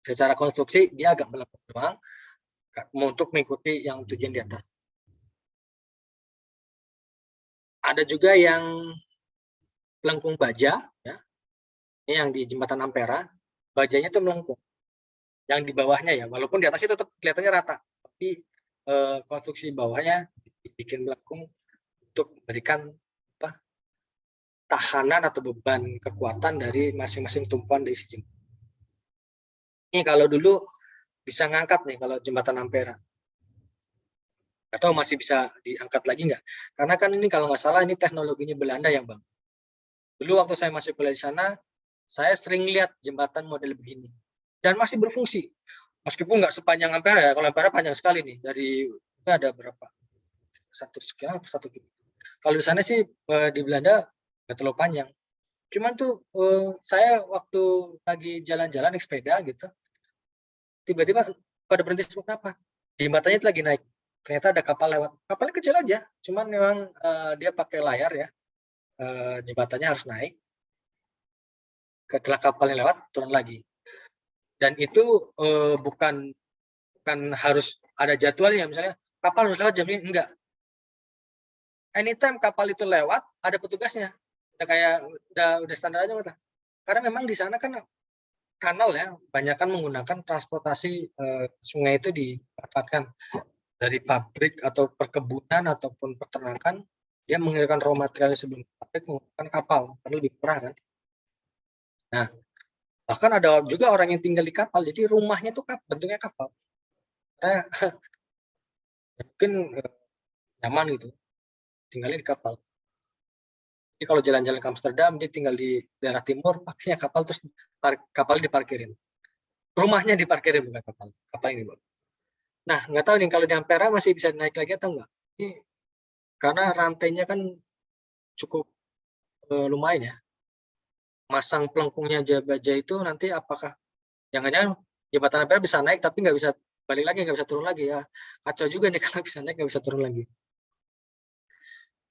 A: secara konstruksi dia agak melengkung doang untuk mengikuti yang tujuan di atas. Ada juga yang pelengkung baja, ya. Ini yang di jembatan Ampera, bajanya itu melengkung. Yang di bawahnya ya, walaupun di atasnya tetap kelihatannya rata, tapi konstruksi bawahnya dibikin melengkung untuk memberikan tahanan atau beban kekuatan dari masing-masing tumpuan dari si jembatan. Ini kalau dulu bisa ngangkat nih kalau jembatan Ampera. Atau masih bisa diangkat lagi nggak? Karena kan ini kalau nggak salah ini teknologinya Belanda yang bang. Dulu waktu saya masih kuliah di sana, saya sering lihat jembatan model begini dan masih berfungsi. Meskipun nggak sepanjang Ampera ya, kalau Ampera panjang sekali nih, dari ini ada berapa? 1 km. Kalau di sana sih di Belanda nggak terlalu panjang. Cuman tuh saya waktu lagi jalan-jalan naik sepeda gitu, tiba-tiba pada berhenti semua. Kenapa? Jembatannya itu lagi naik. Ternyata ada kapal lewat. Kapalnya kecil aja, cuman memang dia pakai layar ya. Jembatannya harus naik. Setelah kapalnya lewat, turun lagi. Dan itu bukan harus ada jadwalnya, misalnya kapal harus lewat jam ini, enggak. Anytime kapal itu lewat, ada petugasnya. Udah kayak udah standar aja, Mata. Karena memang di sana kan kanal ya, banyak kan menggunakan transportasi sungai itu dimanfaatkan dari pabrik atau perkebunan ataupun peternakan, dia mengirimkan raw material sebelum pabrik menggunakan kapal, karena lebih murah kan. Nah, bahkan ada juga orang yang tinggal di kapal, jadi rumahnya tuh bentuknya kapal. Nah, mungkin nyaman gitu, tinggalnya di kapal. Jadi kalau jalan-jalan ke Amsterdam, dia tinggal di daerah timur, pakainya kapal, terus kapal diparkirin. Rumahnya diparkirin, bukan kapal. Kapal ini, Bang. Nah, nggak tahu nih kalau di Ampera masih bisa naik lagi atau enggak. Ini karena rantainya kan cukup lumayan ya. Masang pelengkungnya baja itu nanti apakah jangan-jangan Jembatan ampera bisa naik tapi nggak bisa balik lagi, nggak bisa turun lagi ya. Kacau juga nih kalau bisa naik nggak bisa turun lagi.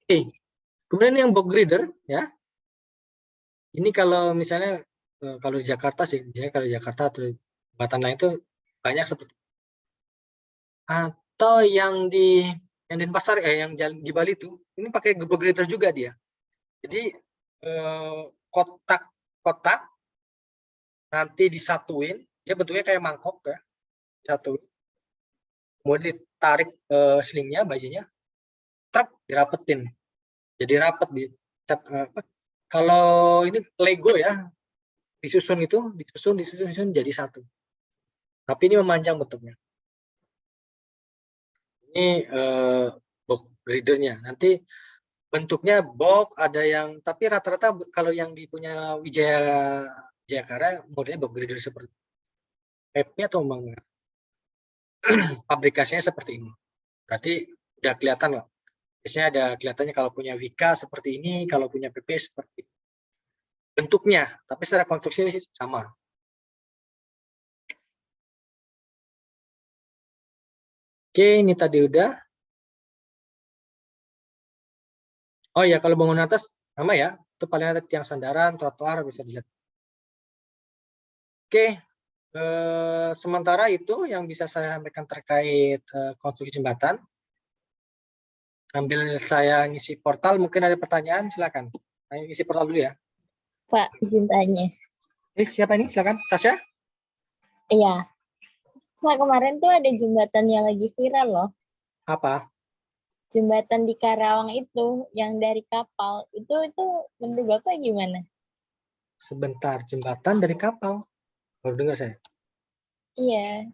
A: Oke. Kemudian yang box grader ya. Ini kalau misalnya kalau di Jakarta sih, misalnya kalau di Jakarta atau jembatan lain itu banyak seperti atau yang di Denpasar yang jalan di Bali itu ini pakai box grader juga dia. Jadi kotak-kotak nanti disatuin, dia bentuknya kayak mangkok ya, satu. Kemudian ditarik slingnya, bajunya, truk dirapetin, jadi rapet di kalau ini Lego ya, disusun itu, disusun jadi satu. Tapi ini memanjang bentuknya. Ini box gradernya. Nanti bentuknya box ada yang, tapi rata-rata kalau yang di punya Wijayakara modelnya box grader seperti PP atau memang pabrikasinya seperti ini. Berarti udah kelihatan loh. Biasanya ada kelihatannya kalau punya Vika seperti ini, kalau punya PP seperti ini. Bentuknya, tapi secara konstruksi sama. Oke, ini tadi udah. Oh ya, kalau bangunan atas sama ya, itu paling ada tiang sandaran, trotoar bisa dilihat. Oke, sementara itu yang bisa saya sampaikan terkait konstruksi jembatan. Sambil saya ngisi portal, mungkin ada pertanyaan, silakan. Saya ngisi portal dulu ya.
B: Pak, izin tanya.
A: Ini siapa ini? Silakan, Sasha.
B: Iya. Pak, kemarin tuh ada jembatan yang lagi viral loh.
A: Apa?
B: Jembatan di Karawang itu yang dari kapal. Itu menurut Bapak gimana?
A: Sebentar, jembatan dari kapal. Baru dengar saya.
B: Iya.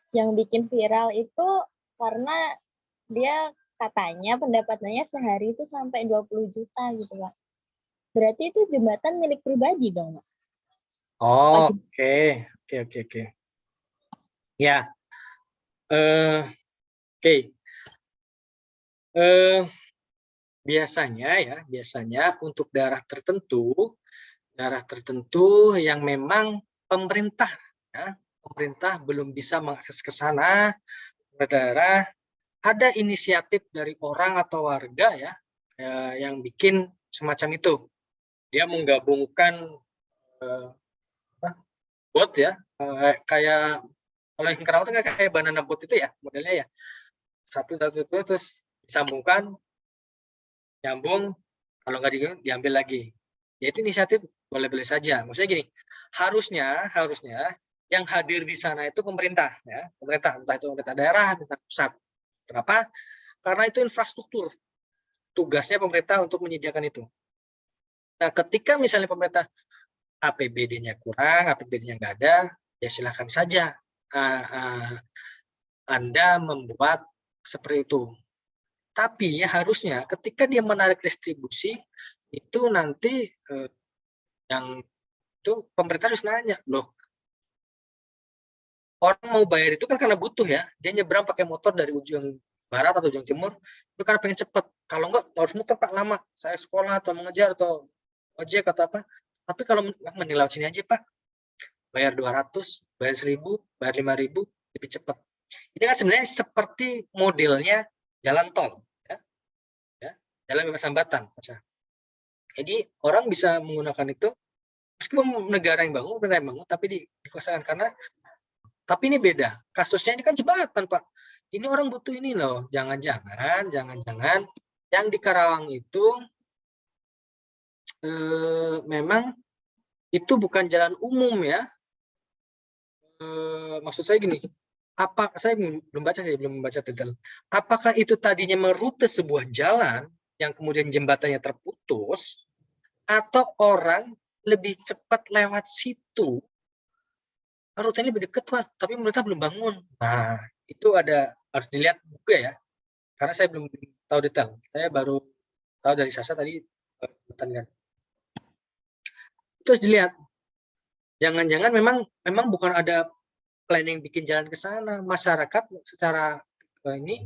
B: Yang bikin viral itu karena dia katanya pendapatannya sehari itu sampai 20 juta gitu, Pak. Berarti itu jembatan milik pribadi dong, Pak?
A: Oh, oke. Ya, oke. Biasanya untuk daerah tertentu yang memang pemerintah belum bisa mengakses ke sana, daerah ada inisiatif dari orang atau warga ya yang bikin semacam itu. Dia menggabungkan bot ya, kayak kalau yang Karawang itu kayak banana boat itu ya modelnya ya, satu terus disambungkan, nyambung, kalau nggak diambil lagi. Ya itu inisiatif boleh-boleh saja. Maksudnya gini, harusnya yang hadir di sana itu pemerintah ya, pemerintah, entah itu pemerintah daerah, pemerintah pusat. Kenapa? Karena itu infrastruktur. Tugasnya pemerintah untuk menyediakan itu. Nah, ketika misalnya pemerintah APBD-nya kurang, APBD-nya nggak ada, ya silakan saja Anda membuat seperti itu. Tapi ya harusnya ketika dia menarik distribusi, itu nanti yang itu pemerintah harus nanya, loh, orang mau bayar itu kan karena butuh ya, dia nyebrang pakai motor dari ujung barat atau ujung timur, itu karena pengen cepat. Kalau enggak, harus muter Pak lama, saya sekolah atau mengejar atau ojek atau apa. Tapi kalau menilai sini aja Pak, bayar 200, bayar 1000, bayar 5000, lebih cepat. Ini kan sebenarnya seperti modelnya jalan tol, ya, jalan bebas hambatan. Jadi orang bisa menggunakan itu, meskipun negara yang bangun, pemerintah yang bangun, tapi dikuasakan karena. Tapi ini beda. Kasusnya ini kan jembatan, Pak. Ini orang butuh ini loh. Jangan-jangan yang di Karawang itu memang itu bukan jalan umum ya. Maksud saya gini, saya belum membaca detail. Apakah itu tadinya merute sebuah jalan yang kemudian jembatannya terputus, atau orang lebih cepat lewat situ? Rutenya lebih dekat Pak, tapi pemerintah belum bangun. Nah, itu harus dilihat juga ya. Karena saya belum tahu detail. Saya baru tahu dari Sasa tadi pertandingan. Terus dilihat. Jangan-jangan memang bukan ada planning bikin jalan ke sana, masyarakat secara ini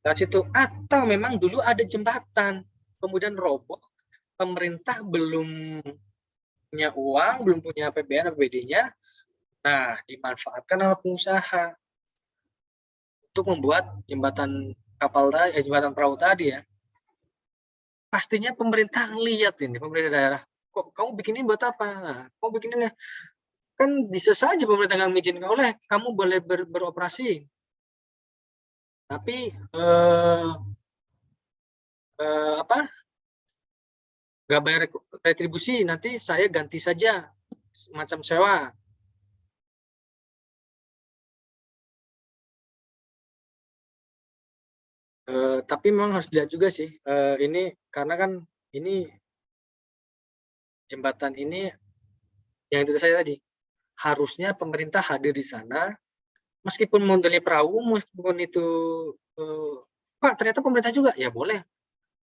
A: dari situ, atau memang dulu ada jembatan kemudian roboh, pemerintah belum punya uang, belum punya APBN, APBD-nya, nah dimanfaatkan oleh pengusaha untuk membuat jembatan jembatan perahu tadi ya. Pastinya pemerintah lihat ini, pemerintah daerah, kok kamu bikin ini buat apa? Nah, kamu bikin ini kan bisa saja pemerintah nggak mengizinkan, oleh kamu boleh beroperasi, tapi apa? Nggak bayar retribusi, nanti saya ganti saja semacam sewa. Tapi memang harus dilihat juga sih, ini karena kan ini jembatan ini yang itu saya tadi, harusnya pemerintah hadir di sana, meskipun modelnya perahu, meskipun itu Pak ternyata pemerintah juga, ya boleh,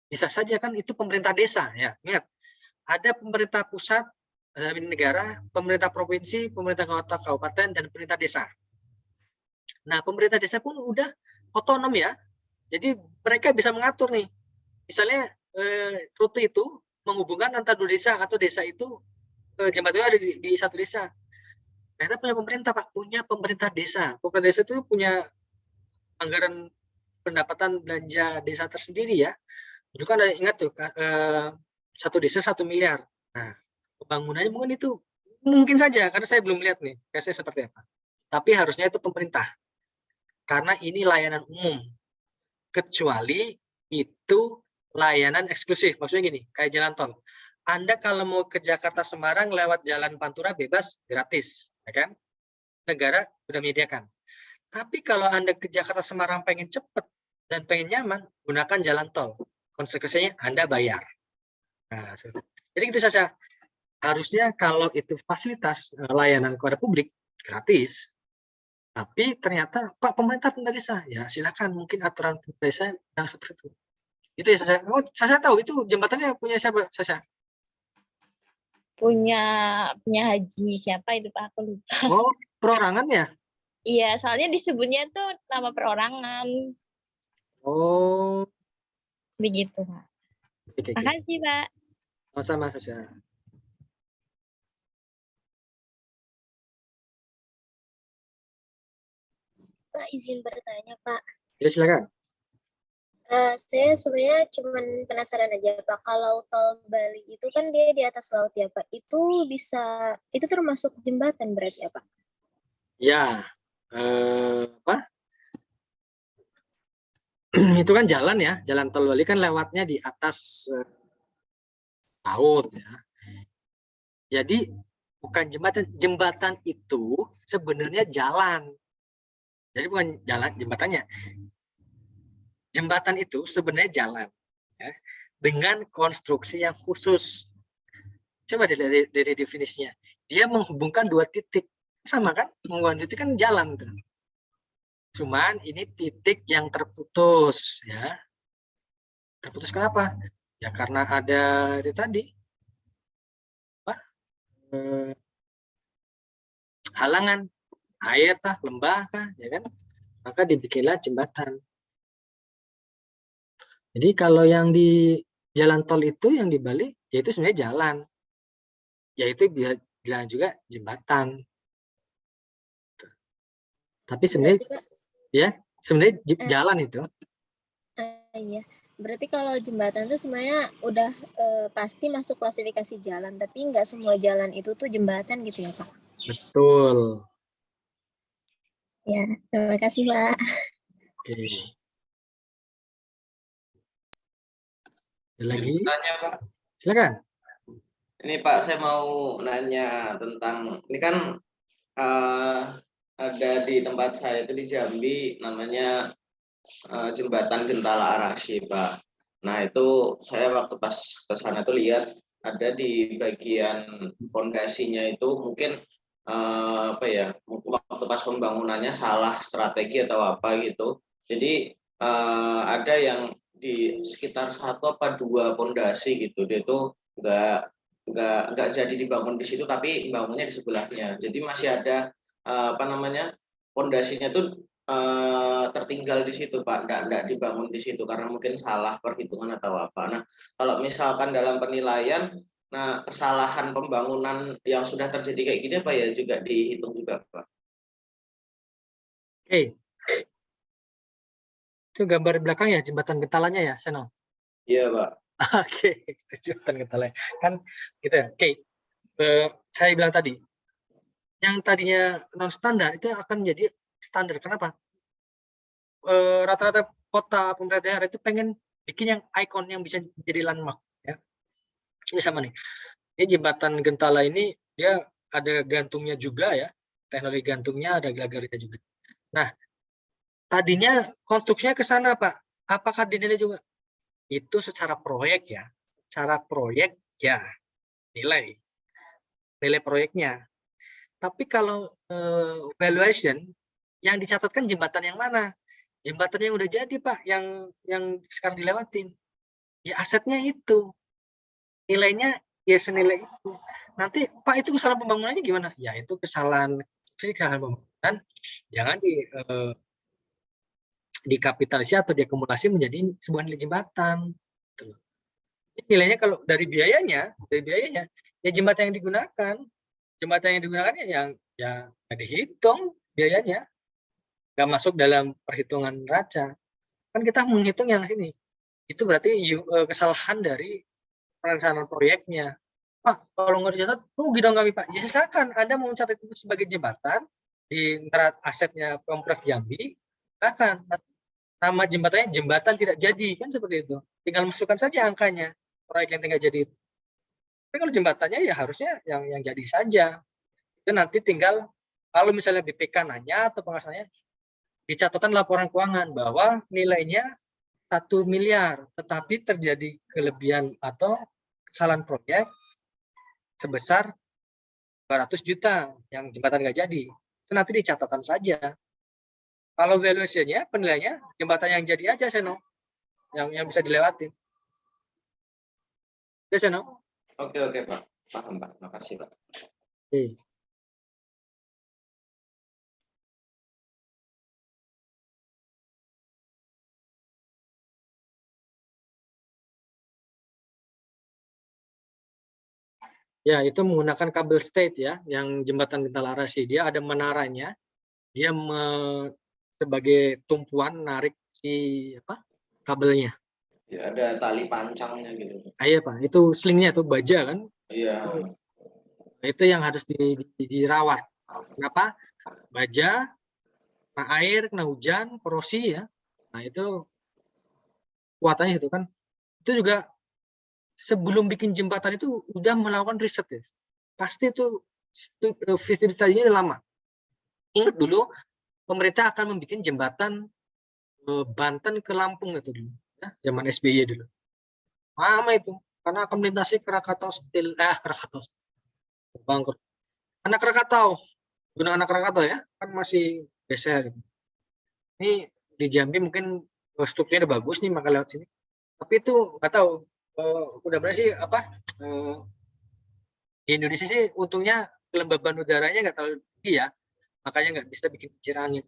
A: bisa saja kan itu pemerintah desa ya, ingat ada pemerintah pusat, negara, pemerintah provinsi, pemerintah kota kabupaten, dan pemerintah desa. Nah pemerintah desa pun udah otonom ya, jadi mereka bisa mengatur nih, misalnya rute itu menghubungkan antar dua desa, atau desa itu jembatan itu ada di satu desa. Ternyata punya pemerintah Pak, punya pemerintah desa. Pemerintah desa itu punya anggaran pendapatan belanja desa tersendiri ya. Dulu kan ada, ingat tuh satu desa 1 miliar. Nah pembangunannya mungkin itu mungkin saja, karena saya belum lihat nih case-nya seperti apa. Tapi harusnya itu pemerintah, karena ini layanan umum. Kecuali itu layanan eksklusif, maksudnya gini, kayak jalan tol. Anda kalau mau ke Jakarta Semarang lewat jalan Pantura bebas, gratis, ya kan? Negara sudah menyediakan. Tapi kalau Anda ke Jakarta Semarang pengen cepat dan pengen nyaman, gunakan jalan tol. Konsekuensinya Anda bayar. Nah, jadi gitu saja. Harusnya kalau itu fasilitas layanan kepada publik gratis, tapi ternyata Pak pemerintah tidak bisa, ya silakan, mungkin aturan pemerintah yang seperti itu. Itu ya Sasha. Oh, Sasha tahu itu jembatannya punya siapa, Sasha?
B: Punya Haji siapa itu Pak, aku lupa.
A: Oh, perorangan ya?
B: Iya, soalnya disebutnya tuh nama perorangan.
A: Oh,
B: Begitu Pak.
A: oke.
B: Makasih Pak.
A: Sama Sasha.
C: Pak, izin bertanya, Pak.
A: Ya, silakan.
C: Saya sebenarnya cuma penasaran aja, Pak. Kalau tol Bali itu kan dia di atas laut ya, Pak. Itu termasuk jembatan berarti ya, Pak?
A: Ya, apa? Itu kan jalan ya, jalan tol Bali kan lewatnya di atas laut ya. Jadi bukan jembatan, jembatan itu sebenarnya jalan. Jadi bukan jalan jembatannya. Jembatan itu sebenarnya jalan ya, dengan konstruksi yang khusus. Coba dari definisinya, dia menghubungkan dua titik, sama kan? Menghubungkan titik kan jalan tuh. Cuman ini titik yang terputus ya. Terputus kenapa? Ya karena ada itu tadi apa? Halangan air kah, lembah kah, ya kan? Maka dibikinlah jembatan. Jadi kalau yang di jalan tol itu yang di Bali, yaitu sebenarnya jalan, yaitu bilang juga jembatan. Tapi sebenarnya ya sebenarnya jalan itu.
C: Iya. Berarti kalau jembatan itu sebenarnya udah pasti masuk klasifikasi jalan, tapi nggak semua jalan itu tuh jembatan gitu ya, Pak?
A: Betul.
C: Ya, terima kasih, Pak.
A: Oke. Ada lagi?
D: Tanya, Pak.
A: Silakan.
D: Ini Pak, saya mau nanya tentang, ini kan ada di tempat saya itu di Jambi, namanya Jembatan Gentala Araksi, Pak. Nah itu saya waktu pas ke sana tuh lihat ada di bagian fondasinya itu mungkin apa ya, waktu pas pembangunannya salah strategi atau apa gitu. Jadi ada yang di sekitar 1 apa 2 fondasi gitu, dia itu nggak jadi dibangun di situ, tapi bangunnya di sebelahnya. Jadi masih ada apa namanya, pondasinya tuh tertinggal di situ Pak, enggak dibangun di situ karena mungkin salah perhitungan atau apa. Nah, kalau misalkan dalam penilaian, nah kesalahan pembangunan yang sudah terjadi kayak gini apa ya juga dihitung juga Pak?
A: Oke, itu gambar belakang ya jembatan Gentalanya ya, Seno?
D: Iya Pak.
A: Oke, itu jembatan Gentalanya. Kan gitu ya. Oke, saya bilang tadi, yang tadinya non standar itu akan menjadi standar. Kenapa? Rata-rata kota pemerintah daerah itu pengen bikin yang ikon yang bisa jadi landmark. Ya. Ini sama nih. Ini jembatan Gentala ini dia ada gantungnya juga ya, teknologi gantungnya ada gagarnya juga. Nah, tadinya konstruksinya ke sana Pak. Apakah dinilai juga? Itu secara proyek ya. Secara proyek ya nilai proyeknya. Tapi kalau valuation yang dicatatkan jembatan yang mana? Jembatan yang udah jadi Pak, yang sekarang dilewatin. Ya asetnya itu. Nilainya ya senilai itu. Nanti Pak itu kesalahan pembangunannya gimana? Ya itu kesalahan pembangunan. Jangan dikapitalisasi atau diakumulasi menjadi sebuah nilai jembatan. Nilainya kalau dari biayanya ya jembatan yang digunakan ya yang ya dihitung biayanya, nggak masuk dalam perhitungan neraca. Kan kita menghitung yang ini. Itu berarti kesalahan dari perencanaan proyeknya. Pak, kalau nggak dicatat, rugi dong kami Pak. Ya silakan, Anda mau mencatat itu sebagai jembatan di neraca asetnya Pemprov Jambi, silakan. Nama jembatannya jembatan tidak jadi, kan seperti itu. Tinggal masukkan saja angkanya, proyek yang tinggal jadi itu. Tapi kalau jembatannya ya harusnya yang jadi saja. Itu nanti tinggal, kalau misalnya BPK nanya atau pengawasannya, di catatan laporan keuangan bahwa nilainya 1 miliar, tetapi terjadi kelebihan atau kesalahan proyek sebesar 200 juta yang jembatan nggak jadi. Itu nanti di catatan saja. Kalau valuation-nya, penilaiannya, jembatan yang jadi aja, Seno. Yang bisa dilewatin. Ya, Seno?
D: Oke Pak. Paham Pak. Makasih Pak.
A: Oke. Ya, itu menggunakan kabel state ya, yang jembatan Gentala Arasi. Dia ada menaranya, dia sebagai tumpuan narik si kabelnya.
D: Ya ada tali pancangnya gitu.
A: Iya Pak, itu slingnya tuh baja kan.
D: Iya.
A: Itu yang harus dirawat. Kenapa? Baja, kena air, kena hujan, korosi ya. Nah itu kuatannya itu kan. Itu juga sebelum bikin jembatan itu udah melakukan riset ya. Pasti itu visibilitasnya lama. Ingat dulu pemerintah akan membuat jembatan Banten ke Lampung itu dulu, ya, zaman SBY dulu. Lama itu, karena akan melintasi Krakatau Steel, Krakatau, bangkrut. Anak Krakatau, gunung anak Krakatau ya, kan masih geser. Gitu. Ini di Jambi mungkin strukturnya udah bagus nih, maka lewat sini. Tapi itu nggak tahu, udah berapa sih di Indonesia sih untungnya kelembaban udaranya nggak terlalu tinggi ya, makanya nggak bisa bikin kincir angin.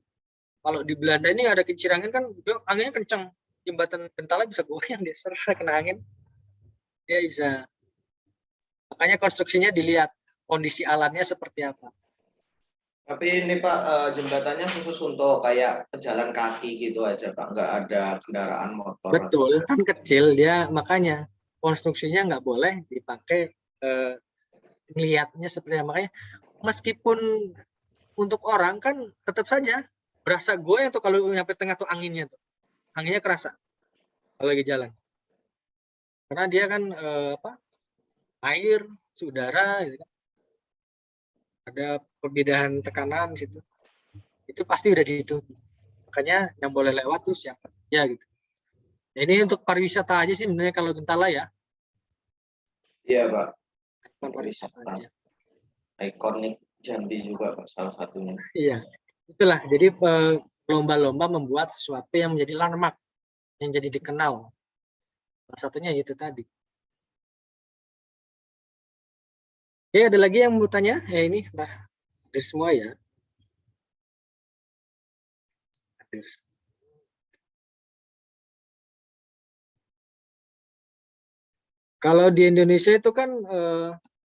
A: Kalau di Belanda ini ada kincir angin kan, anginnya kencang, jembatan Gentala bisa goyang dia kena angin, dia bisa. Makanya konstruksinya dilihat kondisi alamnya seperti apa.
D: Tapi ini Pak, jembatannya khusus untuk kayak pejalan kaki gitu aja Pak, nggak ada kendaraan motor.
A: Betul, kan kecil dia, makanya konstruksinya nggak boleh dipakai ngelihatnya seperti apa. Makanya meskipun untuk orang kan tetap saja berasa goyang tuh kalau nyampe tengah tuh anginnya kerasa kalau lagi jalan. Karena dia kan air, udara, gitu kan. Ada perbedaan tekanan di situ. Itu pasti udah dihitung. Makanya yang boleh lewat tuh siapa saja gitu. Nah, ini untuk pariwisata aja sih sebenarnya kalau Gentala ya.
D: Iya Pak.
A: Pariwisata aja.
D: Ikonik Jambi juga Pak salah satunya.
A: Iya, itulah. Jadi lomba-lomba membuat sesuatu yang menjadi landmark, yang jadi dikenal. Salah satunya itu tadi. Oke, ada lagi yang mau tanya? Ya ini sudah semua ya. Kalau di Indonesia itu kan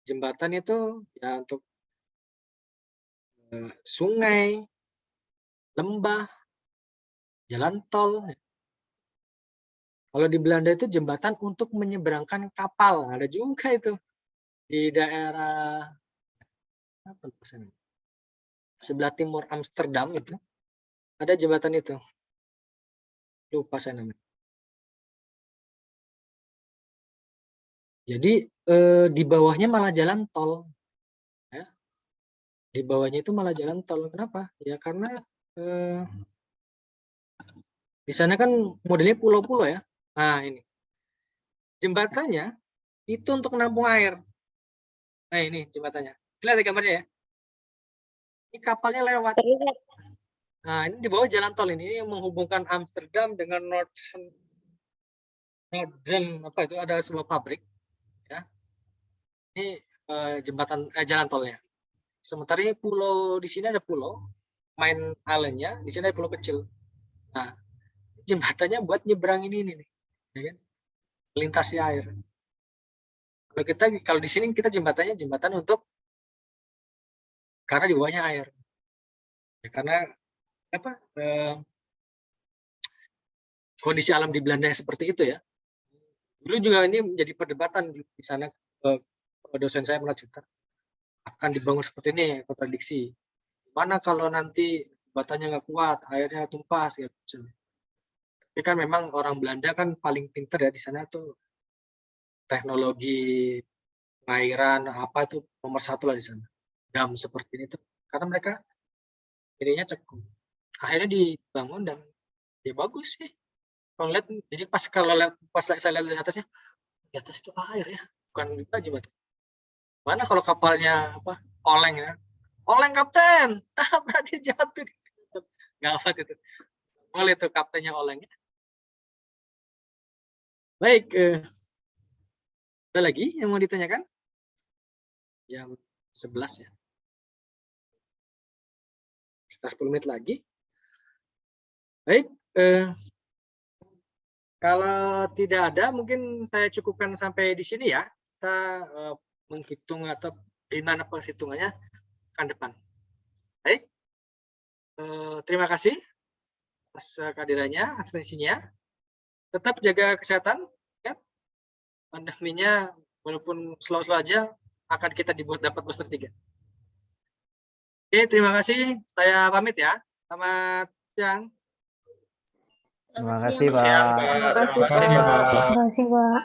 A: jembatan itu ya untuk sungai, lembah, jalan tol. Kalau di Belanda itu jembatan untuk menyeberangkan kapal. Ada juga itu di daerah apa namanya? Sebelah timur Amsterdam itu ada jembatan itu. Lupa saya namanya. Jadi di bawahnya malah jalan tol. Ya. Di bawahnya itu malah jalan tol. Kenapa? Ya karena di sana kan modelnya pulau-pulau ya. Nah ini jembatannya itu untuk menampung air. Nah ini jembatannya. Lihat di gambarnya ya. Ini kapalnya lewat. Nah ini di bawah jalan tol ini yang menghubungkan Amsterdam dengan Northern apa itu, ada sebuah pabrik. Ya. Ini jembatan jalan tolnya. Sementara ini pulau, di sini ada pulau, main islandnya, di sini ada pulau kecil. Nah, jembatannya buat nyeberangin ini nih, ya kan? Melintasi air. Kalau di sini kita jembatan untuk karena di bawahnya air. Ya, karena apa? Kondisi alam di Belanda seperti itu ya. Dulu juga ini menjadi perdebatan di sana. Dosen saya pernah cerita akan dibangun seperti ini, kontradiksi. Mana kalau nanti jembatannya nggak kuat, airnya tumpah segala macam. Tapi kan memang orang Belanda kan paling pinter ya di sana tuh, teknologi pengairan apa itu nomor 1 lah di sana. Dam seperti ini tuh karena mereka ininya cekung. Akhirnya dibangun dan ya bagus sih. Kalau lihat, jadi pas saya lihat di atasnya, di atas itu air ya, bukan jembatan. Mana kalau kapalnya apa oleng ya, oleng kapten, berarti jatuh. Gawat itu. Boleh tuh kaptennya oleng. Baik, ada lagi yang mau ditanyakan? Jam 11 ya. Sekitar 10 menit lagi. Baik, kalau tidak ada mungkin saya cukupkan sampai di sini ya. Kita menghitung atau gimana perhitungannya ke depan. Baik, terima kasih atas kehadirannya, atensinya. Tetap jaga kesehatan, ya. Pandeminya walaupun slow-slow aja akan kita dapat booster 3. Oke, terima kasih. Saya pamit ya. Selamat siang.
C: Selamat
E: Terima kasih,
C: siang,
E: Pak.
C: Pak.
F: Terima kasih, Pak.
B: Terima kasih, Pak.